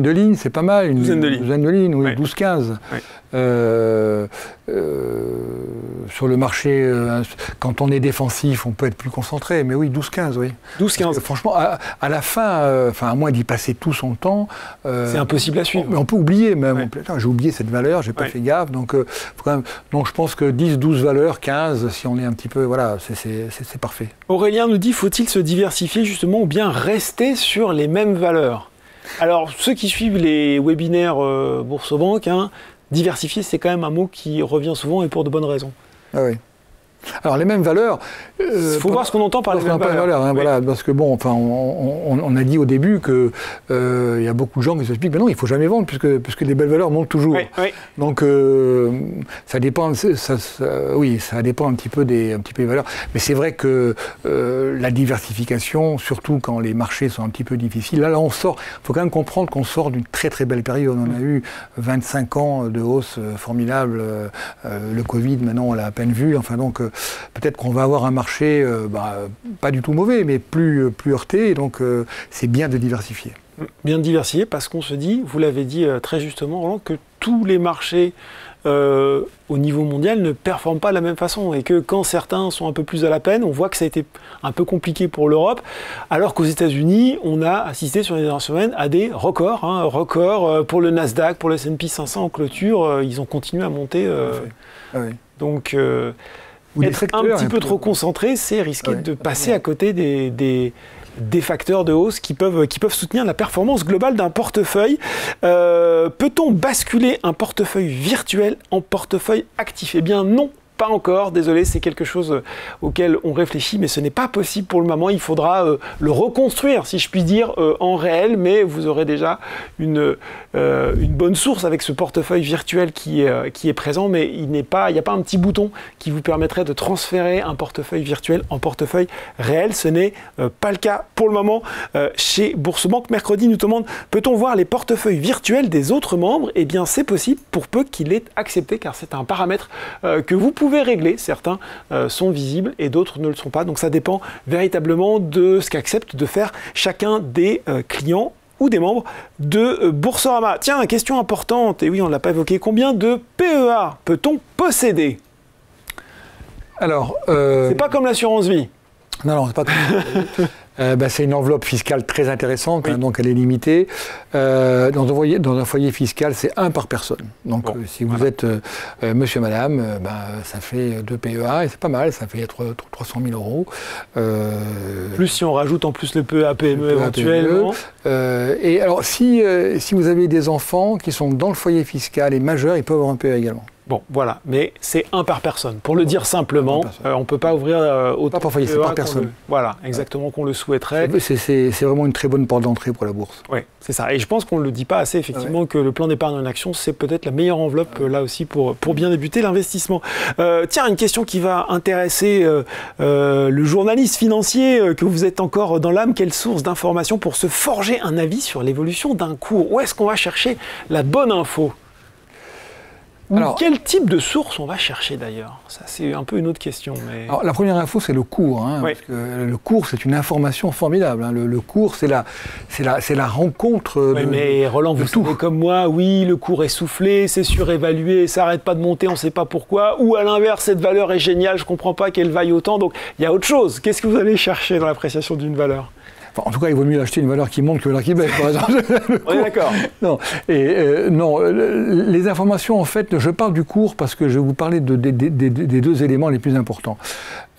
de lignes, c'est pas mal. Une douzaine de lignes, oui, 12-15. Oui. Sur le marché, quand on est défensif, on peut être plus concentré, mais oui, 12-15, oui. 12-15. Franchement, à la fin, à moins d'y passer tout son temps... c'est impossible à suivre. Mais on peut oublier, même. J'ai oublié cette valeur, j'ai pas fait gaffe, donc je pense que 10, 12 valeurs, 15, si on est un petit peu... Voilà, c'est parfait. Aurélien nous dit, faut-il se diversifier justement ou bien rester sur les mêmes valeurs? Alors, ceux qui suivent les webinaires Boursorama, diversifier, c'est quand même un mot qui revient souvent et pour de bonnes raisons. Ah oui. Alors les mêmes valeurs... Il faut voir ce qu'on entend par les mêmes valeurs. Hein, oui. Voilà, parce que bon, enfin, on a dit au début que il y a beaucoup de gens qui s'expliquent, mais non, il ne faut jamais vendre puisque les belles valeurs montent toujours. Oui, oui. Donc ça dépend, oui, ça dépend un petit peu des valeurs. Mais c'est vrai que la diversification, surtout quand les marchés sont un petit peu difficiles, là on sort. Il faut quand même comprendre qu'on sort d'une très très belle période. On a eu 25 ans de hausse formidable. Le Covid, maintenant, on l'a à peine vu. Enfin donc peut-être qu'on va avoir un marché pas du tout mauvais, mais plus heurté, donc c'est bien de diversifier. Bien de diversifier parce qu'on se dit, vous l'avez dit très justement, Roland, que tous les marchés au niveau mondial ne performent pas de la même façon et que quand certains sont un peu plus à la peine, on voit que ça a été un peu compliqué pour l'Europe, alors qu'aux États-Unis, on a assisté sur les dernières semaines à des records, records pour le Nasdaq, pour le S&P 500 en clôture, ils ont continué à monter. Ah oui. Donc être un petit peu trop concentré, c'est risquer de passer à côté des des facteurs de hausse qui peuvent soutenir la performance globale d'un portefeuille. Peut-on basculer un portefeuille virtuel en portefeuille actif? Eh bien non. Pas encore, désolé, c'est quelque chose auquel on réfléchit, mais ce n'est pas possible pour le moment. Il faudra le reconstruire, si je puis dire, en réel, mais vous aurez déjà une bonne source avec ce portefeuille virtuel qui est présent, mais il n'y a pas un petit bouton qui vous permettrait de transférer un portefeuille virtuel en portefeuille réel. Ce n'est pas le cas pour le moment chez Boursorama. Mercredi nous demande, peut-on voir les portefeuilles virtuels des autres membres? Eh bien, c'est possible pour peu qu'il ait accepté, car c'est un paramètre que vous pouvez régler. Certains sont visibles et d'autres ne le sont pas. Donc ça dépend véritablement de ce qu'accepte de faire chacun des clients ou des membres de Boursorama. Tiens, question importante, et oui, on ne l'a pas évoqué. Combien de PEA peut-on posséder? Alors, c'est pas comme l'assurance vie. Non, c'est pas comme c'est une enveloppe fiscale très intéressante, oui. Donc elle est limitée. Dans un foyer fiscal, c'est 1 par personne. Donc bon, si vous êtes monsieur, madame, ça fait 2 PEA, et c'est pas mal, ça fait 300 000 euros. Plus si on rajoute en plus le PEA, PME éventuellement. Et alors, si vous avez des enfants qui sont dans le foyer fiscal et majeurs, ils peuvent avoir un PEA également. Bon, voilà, mais c'est 1 par personne. Pour le dire simplement, on ne peut pas ouvrir autant pas par foyer, c'est par personne. Voilà, exactement, qu'on le souhaiterait. C'est vraiment une très bonne porte d'entrée pour la bourse. Oui, c'est ça. Et je pense qu'on ne le dit pas assez, effectivement, que le plan d'épargne en action, c'est peut-être la meilleure enveloppe, là aussi, pour bien débuter l'investissement. Tiens, une question qui va intéresser le journaliste financier que vous êtes encore dans l'âme. Quelle source d'information pour se forger un avis sur l'évolution d'un cours? Où est-ce qu'on va chercher la bonne info? Alors, quel type de source on va chercher d'ailleurs? Ça, c'est un peu une autre question. Mais... Alors, la première info, c'est le cours. Oui. Parce que le cours, c'est une information formidable. Le cours, c'est la rencontre oui, mais Roland, vous savez comme moi, oui, le cours est soufflé, c'est surévalué, ça n'arrête pas de monter, on ne sait pas pourquoi. Ou à l'inverse, cette valeur est géniale, je ne comprends pas qu'elle vaille autant. Donc, il y a autre chose. Qu'est-ce que vous allez chercher dans l'appréciation d'une valeur? En tout cas, il vaut mieux acheter une valeur qui monte que une valeur qui baisse, par exemple. On est d'accord. Non, non, les informations, en fait, je parle du cours parce que je vais vous parler des 2 éléments les plus importants.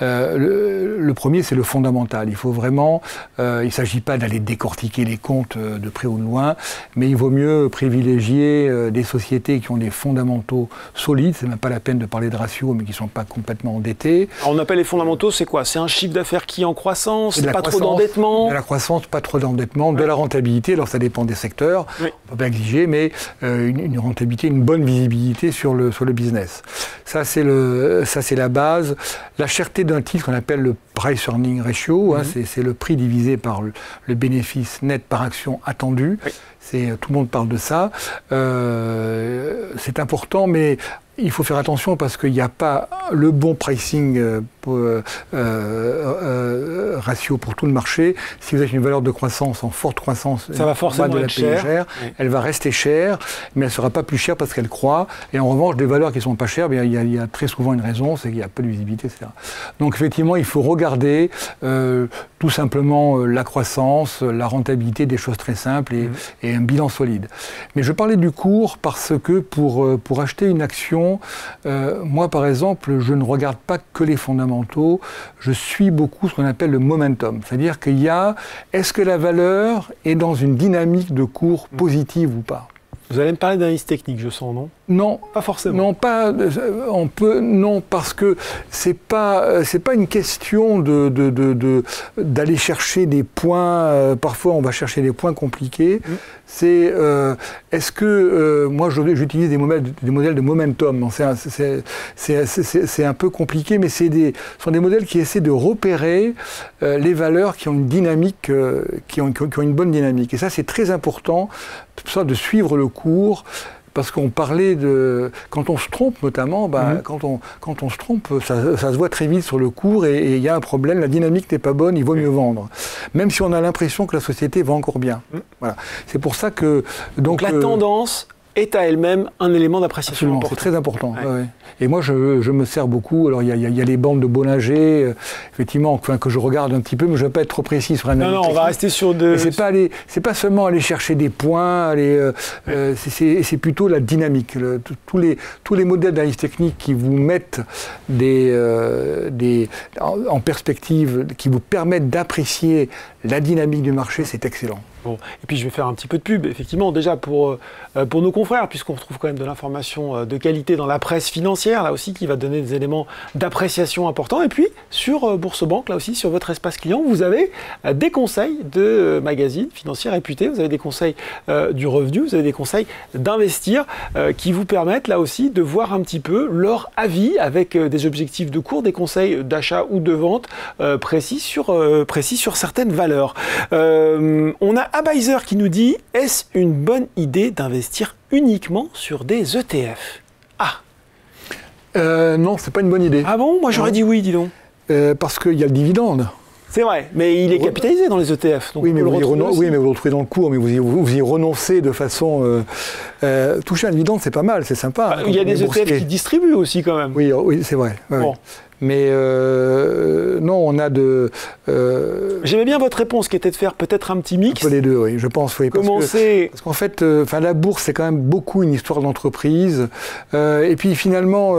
Le premier, c'est le fondamental. Il faut vraiment, il ne s'agit pas d'aller décortiquer les comptes de près ou de loin, mais il vaut mieux privilégier des sociétés qui ont des fondamentaux solides. C'est même pas la peine de parler de ratios, mais qui ne sont pas complètement endettés. Alors on appelle les fondamentaux, c'est quoi? C'est un chiffre d'affaires qui est en croissance, pas trop d'endettement? De la croissance, pas trop d'endettement, de la rentabilité. Alors ça dépend des secteurs, oui. On peut pas exiger, mais une rentabilité, une bonne visibilité sur le business. Ça c'est la base. La cherté d'un titre qu'on appelle le price earning ratio, c'est le prix divisé par le bénéfice net par action attendu. Oui. Tout le monde parle de ça. C'est important, mais il faut faire attention parce qu'il n'y a pas le bon pricing ratio pour tout le marché. Si vous avez une valeur de croissance en forte croissance, ça va forcément être cher. Oui. Elle va rester chère, mais elle ne sera pas plus chère parce qu'elle croît. Et en revanche, des valeurs qui ne sont pas chères, il y a très souvent une raison, c'est qu'il y a peu de visibilité, etc. Donc effectivement, il faut regarder tout simplement la croissance, la rentabilité, des choses très simples et un bilan solide. Mais je parlais du cours parce que pour acheter une action, moi par exemple, je ne regarde pas que les fondamentaux, je suis beaucoup ce qu'on appelle le momentum. C'est-à-dire qu'il y a, est-ce que la valeur est dans une dynamique de cours positive ou pas? Vous allez me parler d'analyse technique, je sens, non? Non, pas forcément. Non, pas. Non, parce que c'est pas une question d'aller chercher des points. Parfois, on va chercher des points compliqués. C'est est-ce que moi j'utilise des modèles de momentum. C'est un peu compliqué, mais ce sont des modèles qui essaient de repérer les valeurs qui ont une dynamique, qui ont une bonne dynamique. Et ça, c'est très important, de suivre le cours. Parce qu'on parlait de... Quand on se trompe notamment, quand on se trompe, ça se voit très vite sur le cours et il y a un problème, la dynamique n'est pas bonne, il vaut mieux vendre. Même si on a l'impression que la société va encore bien. Voilà. C'est pour ça que... Donc la tendance est à elle-même un élément d'appréciation. Absolument, c'est très important. Ouais. Ouais. Et moi, je me sers beaucoup. Alors, il y a les bandes de Bollinger, effectivement, que je regarde un petit peu, mais je ne vais pas être trop précis sur un analyse technique. On va rester sur de... C'est pas seulement aller chercher des points, c'est plutôt la dynamique. Tous les modèles d'analyse technique qui vous mettent en perspective, qui vous permettent d'apprécier la dynamique du marché, c'est excellent. Bon. Et puis je vais faire un petit peu de pub, effectivement, déjà pour nos confrères, puisqu'on retrouve quand même de l'information de qualité dans la presse financière, là aussi, qui va donner des éléments d'appréciation importants. Et puis, sur Bourse-Banque, là aussi, sur votre espace client, vous avez des conseils de magazines financiers réputés, vous avez des conseils du revenu, vous avez des conseils d'investir qui vous permettent, là aussi, de voir un petit peu leur avis avec des objectifs de cours, des conseils d'achat ou de vente précis sur certaines valeurs. On a Abizer qui nous dit « Est-ce une bonne idée d'investir uniquement sur des ETF ?» Non, c'est pas une bonne idée. Ah bon? Moi j'aurais dit oui, dis donc. Parce qu'il y a le dividende. C'est vrai, mais il est capitalisé dans les ETF. Donc oui, mais vous le retrouvez dans le cours, mais vous y renoncez de façon... toucher un dividende, c'est pas mal, c'est sympa. Il y a des ETF qui distribuent aussi quand même. Oui, c'est vrai. Ouais, bon. Mais non, on a de... J'aimais bien votre réponse qui était de faire peut-être un petit mix. Un peu les deux, oui, je pense. Oui, parce qu'en fait, la bourse, c'est quand même beaucoup une histoire d'entreprise. Et puis finalement,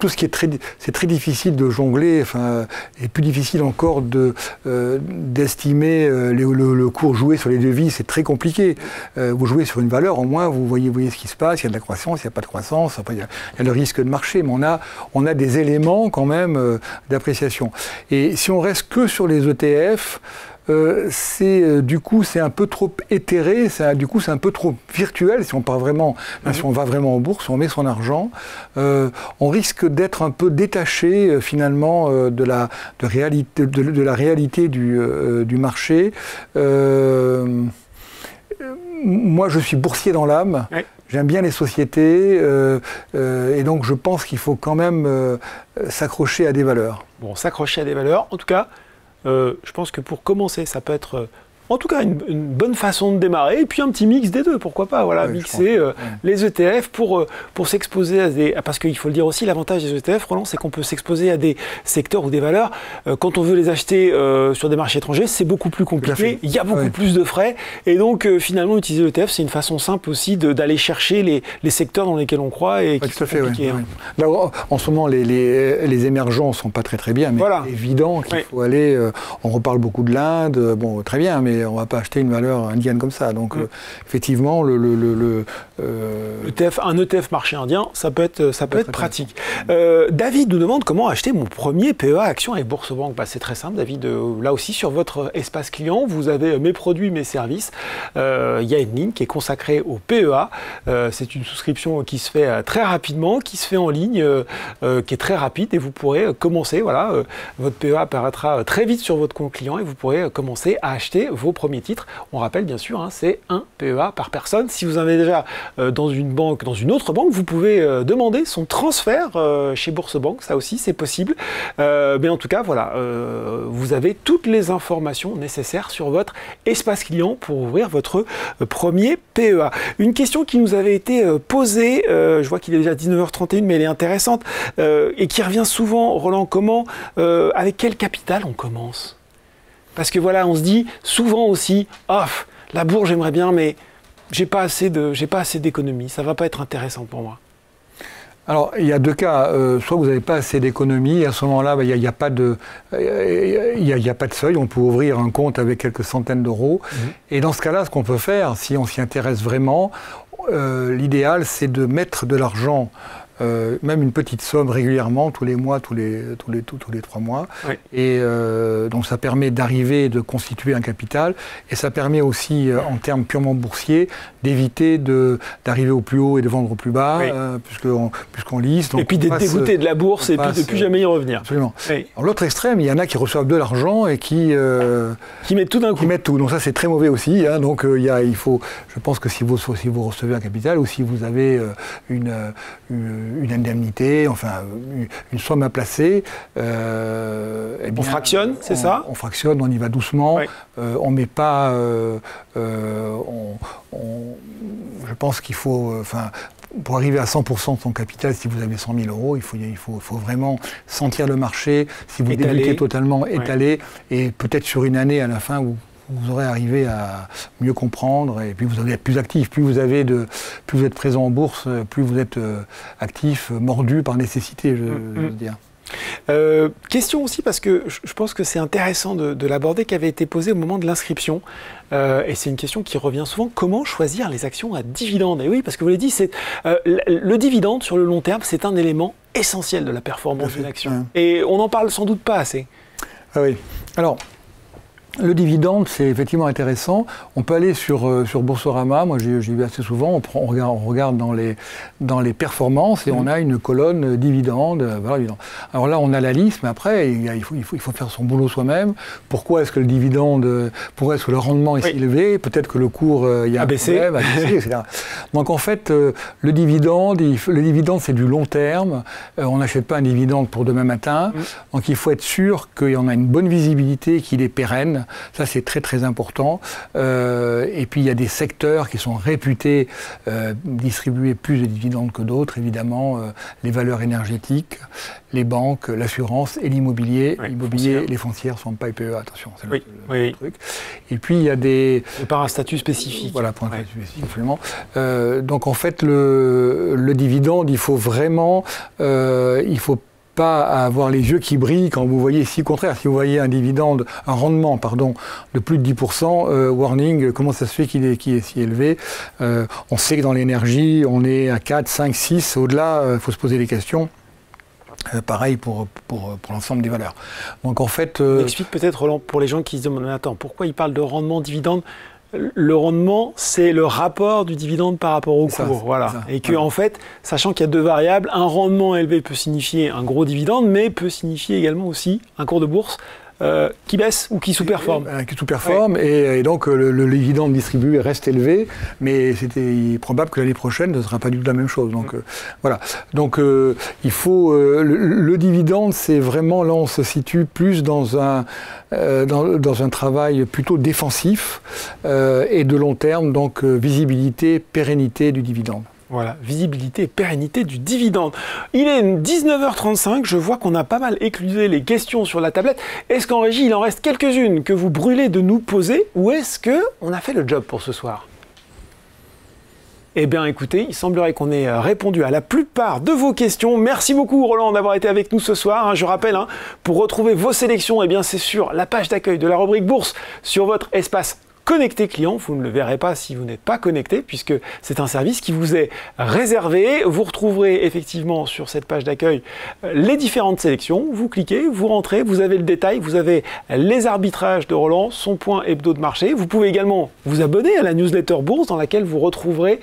tout ce qui est c'est très difficile de jongler, et plus difficile encore d'estimer le cours joué sur les devises, c'est très compliqué. Vous jouez sur une valeur, au moins, vous voyez ce qui se passe, il y a de la croissance, il n'y a pas de croissance, après, il y a le risque de marché, mais on a des éléments quand même d'appréciation. Et si on reste que sur les ETF, du coup c'est un peu trop éthéré, du coup c'est un peu trop virtuel. Si on part vraiment, si on va vraiment en bourse, si on met son argent, on risque d'être un peu détaché finalement de la réalité du marché. Moi je suis boursier dans l'âme. Oui. J'aime bien les sociétés et donc je pense qu'il faut quand même s'accrocher à des valeurs. Bon, s'accrocher à des valeurs. En tout cas, je pense que pour commencer, ça peut être en tout cas une bonne façon de démarrer. Et puis un petit mix des deux, pourquoi pas. Voilà, mixer les ETF pour s'exposer à des... Parce qu'il faut le dire aussi, l'avantage des ETF, Roland, c'est qu'on peut s'exposer à des secteurs ou des valeurs. Quand on veut les acheter sur des marchés étrangers, c'est beaucoup plus compliqué. Il y a beaucoup plus de frais. Et donc, finalement, utiliser l'ETF, c'est une façon simple aussi d'aller chercher les secteurs dans lesquels on croit et qui sont compliqués. Là, en ce moment, les émergents ne sont pas très bien, mais c'est évident qu'il faut aller... on reparle beaucoup de l'Inde, bon, très bien, mais on ne va pas acheter une valeur indienne comme ça. Donc, effectivement, un ETF marché indien, ça peut être pratique. David nous demande comment acheter mon premier PEA action avec Bourse-Banque. C'est très simple, David. Là aussi, sur votre espace client, vous avez mes produits, mes services. Il y a une ligne qui est consacrée au PEA. C'est une souscription qui se fait très rapidement, qui se fait en ligne, qui est très rapide et vous pourrez commencer. Voilà, votre PEA apparaîtra très vite sur votre compte client et vous pourrez commencer à acheter vos premiers titres. On rappelle bien sûr, c'est un PEA par personne. Si vous en avez déjà dans une banque, dans une autre banque, vous pouvez demander son transfert chez Bourse-Banque. Ça aussi, c'est possible. Mais en tout cas, voilà, vous avez toutes les informations nécessaires sur votre espace client pour ouvrir votre premier PEA. Une question qui nous avait été posée, je vois qu'il est déjà 19h31, mais elle est intéressante, et qui revient souvent, Roland, avec quel capital on commence? Parce que voilà, on se dit souvent aussi, la bourse j'aimerais bien, mais j'ai pas assez d'économies, ça va pas être intéressant pour moi. Alors, il y a deux cas. Soit vous n'avez pas assez d'économies, à ce moment-là, il n'y a pas de seuil. On peut ouvrir un compte avec quelques centaines d'euros. Et dans ce cas-là, ce qu'on peut faire, si on s'y intéresse vraiment, l'idéal, c'est de mettre de l'argent, même une petite somme régulièrement, tous les mois, tous les 3 mois. Oui. Et donc ça permet d'arriver, de constituer un capital. Et ça permet aussi, en termes purement boursiers, d'éviter d'arriver au plus haut et de vendre au plus bas, puisqu'on lise. Donc et puis d'être dégoûté de la bourse et puis de ne plus jamais y revenir. Absolument. Oui. Alors, l'autre extrême, il y en a qui reçoivent de l'argent et qui mettent tout d'un coup. Qui mettent tout. Donc ça, c'est très mauvais aussi. Donc il faut, je pense que si vous recevez un capital ou si vous avez une une indemnité, enfin une somme à placer. On fractionne, c'est ça? On fractionne, on y va doucement. Ouais. On met pas. Je pense qu'il faut. Pour arriver à 100% de son capital, si vous avez 100 000 euros, il faut vraiment sentir le marché. Si vous débutez totalement, étaler, et peut-être sur une année à la fin où vous aurez arrivé à mieux comprendre, et puis vous allez être plus actif. Plus vous êtes présent en bourse, plus vous êtes actif, mordu par nécessité, je veux dire. Question aussi, parce que je pense que c'est intéressant de l'aborder, qui avait été posée au moment de l'inscription. Et c'est une question qui revient souvent. Comment choisir les actions à dividende? Et oui, parce que vous l'avez dit, le dividende sur le long terme, c'est un élément essentiel de la performance d'une action. Et on n'en parle sans doute pas assez. Ah oui. Alors, le dividende, c'est effectivement intéressant. On peut aller sur Boursorama, moi j'y vais assez souvent, on regarde dans les performances et on a une colonne dividende. Voilà. Alors là, on a la liste, mais après, il faut faire son boulot soi-même. Pourquoi est-ce que le dividende, pourquoi est-ce que le rendement est si élevé? Peut-être que le cours, il y a un problème, etc. Donc en fait, le dividende, c'est du long terme. On n'achète pas un dividende pour demain matin. Donc il faut être sûr qu'il y en a une bonne visibilité, qu'il est pérenne. Ça, c'est très très important. Et puis, il y a des secteurs qui sont réputés distribuer plus de dividendes que d'autres. Évidemment, les valeurs énergétiques, les banques, l'assurance et l'immobilier. L'immobilier, les foncières ne sont pas PEA, attention, c'est le truc. Et puis, il y a des... Par un statut spécifique. Voilà, par un statut spécifique, absolument. Donc, en fait, le dividende, il faut vraiment... il faut pas à avoir les yeux qui brillent quand vous voyez, si au contraire, si vous voyez un rendement de plus de 10%, warning, comment ça se fait qu'il est si élevé? On sait que dans l'énergie, on est à 4, 5, 6, au-delà, il faut se poser des questions. Pareil pour l'ensemble des valeurs. Donc en fait... Explique peut-être, Roland, pour les gens qui se demandent, mais attends, pourquoi il parle de rendement dividende? Le rendement, c'est le rapport du dividende par rapport au cours. Voilà. Et que, en fait, sachant qu'il y a deux variables, un rendement élevé peut signifier un gros dividende, mais peut signifier également aussi un cours de bourse qui baisse ou qui sous-performe. Qui sous-performe, et donc le dividende distribué reste élevé, mais c'était probable que l'année prochaine ne sera pas du tout la même chose. Donc voilà. Donc il faut... le dividende, c'est vraiment, là on se situe plus dans un travail plutôt défensif et de long terme, donc visibilité, pérennité du dividende. Voilà, visibilité et pérennité du dividende. Il est 19h35, je vois qu'on a pas mal éclusé les questions sur la tablette. Est-ce qu'en régie, il en reste quelques-unes que vous brûlez de nous poser, ou est-ce qu'on a fait le job pour ce soir? Eh bien écoutez, il semblerait qu'on ait répondu à la plupart de vos questions. Merci beaucoup Roland d'avoir été avec nous ce soir. Je rappelle, pour retrouver vos sélections, eh bien c'est sur la page d'accueil de la rubrique Bourse sur votre espace Connecté client. Vous ne le verrez pas si vous n'êtes pas connecté, puisque c'est un service qui vous est réservé. Vous retrouverez effectivement sur cette page d'accueil les différentes sélections. Vous cliquez, vous rentrez, vous avez le détail, vous avez les arbitrages de Roland, son point hebdo de marché. Vous pouvez également vous abonner à la newsletter Bourse dans laquelle vous retrouverez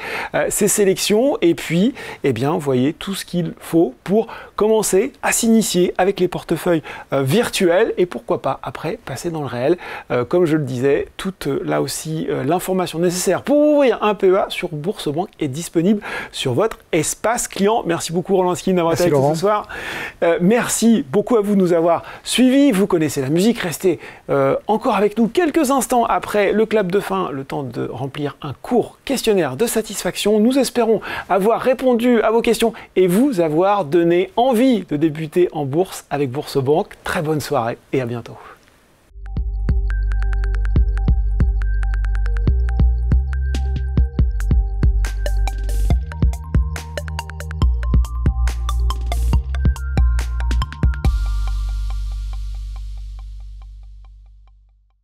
ces sélections. Et puis, eh bien, vous voyez tout ce qu'il faut pour commencer à s'initier avec les portefeuilles virtuels et pourquoi pas après passer dans le réel. Comme je le disais, toute là aussi, l'information nécessaire pour ouvrir un PEA sur Bourse Banque est disponible sur votre espace client. Merci beaucoup Roland Skin d'avoir été avec nous ce soir. Merci beaucoup à vous de nous avoir suivis. Vous connaissez la musique. Restez encore avec nous quelques instants après le clap de fin, le temps de remplir un court questionnaire de satisfaction. Nous espérons avoir répondu à vos questions et vous avoir donné envie de débuter en bourse avec Bourse Banque. Très bonne soirée et à bientôt.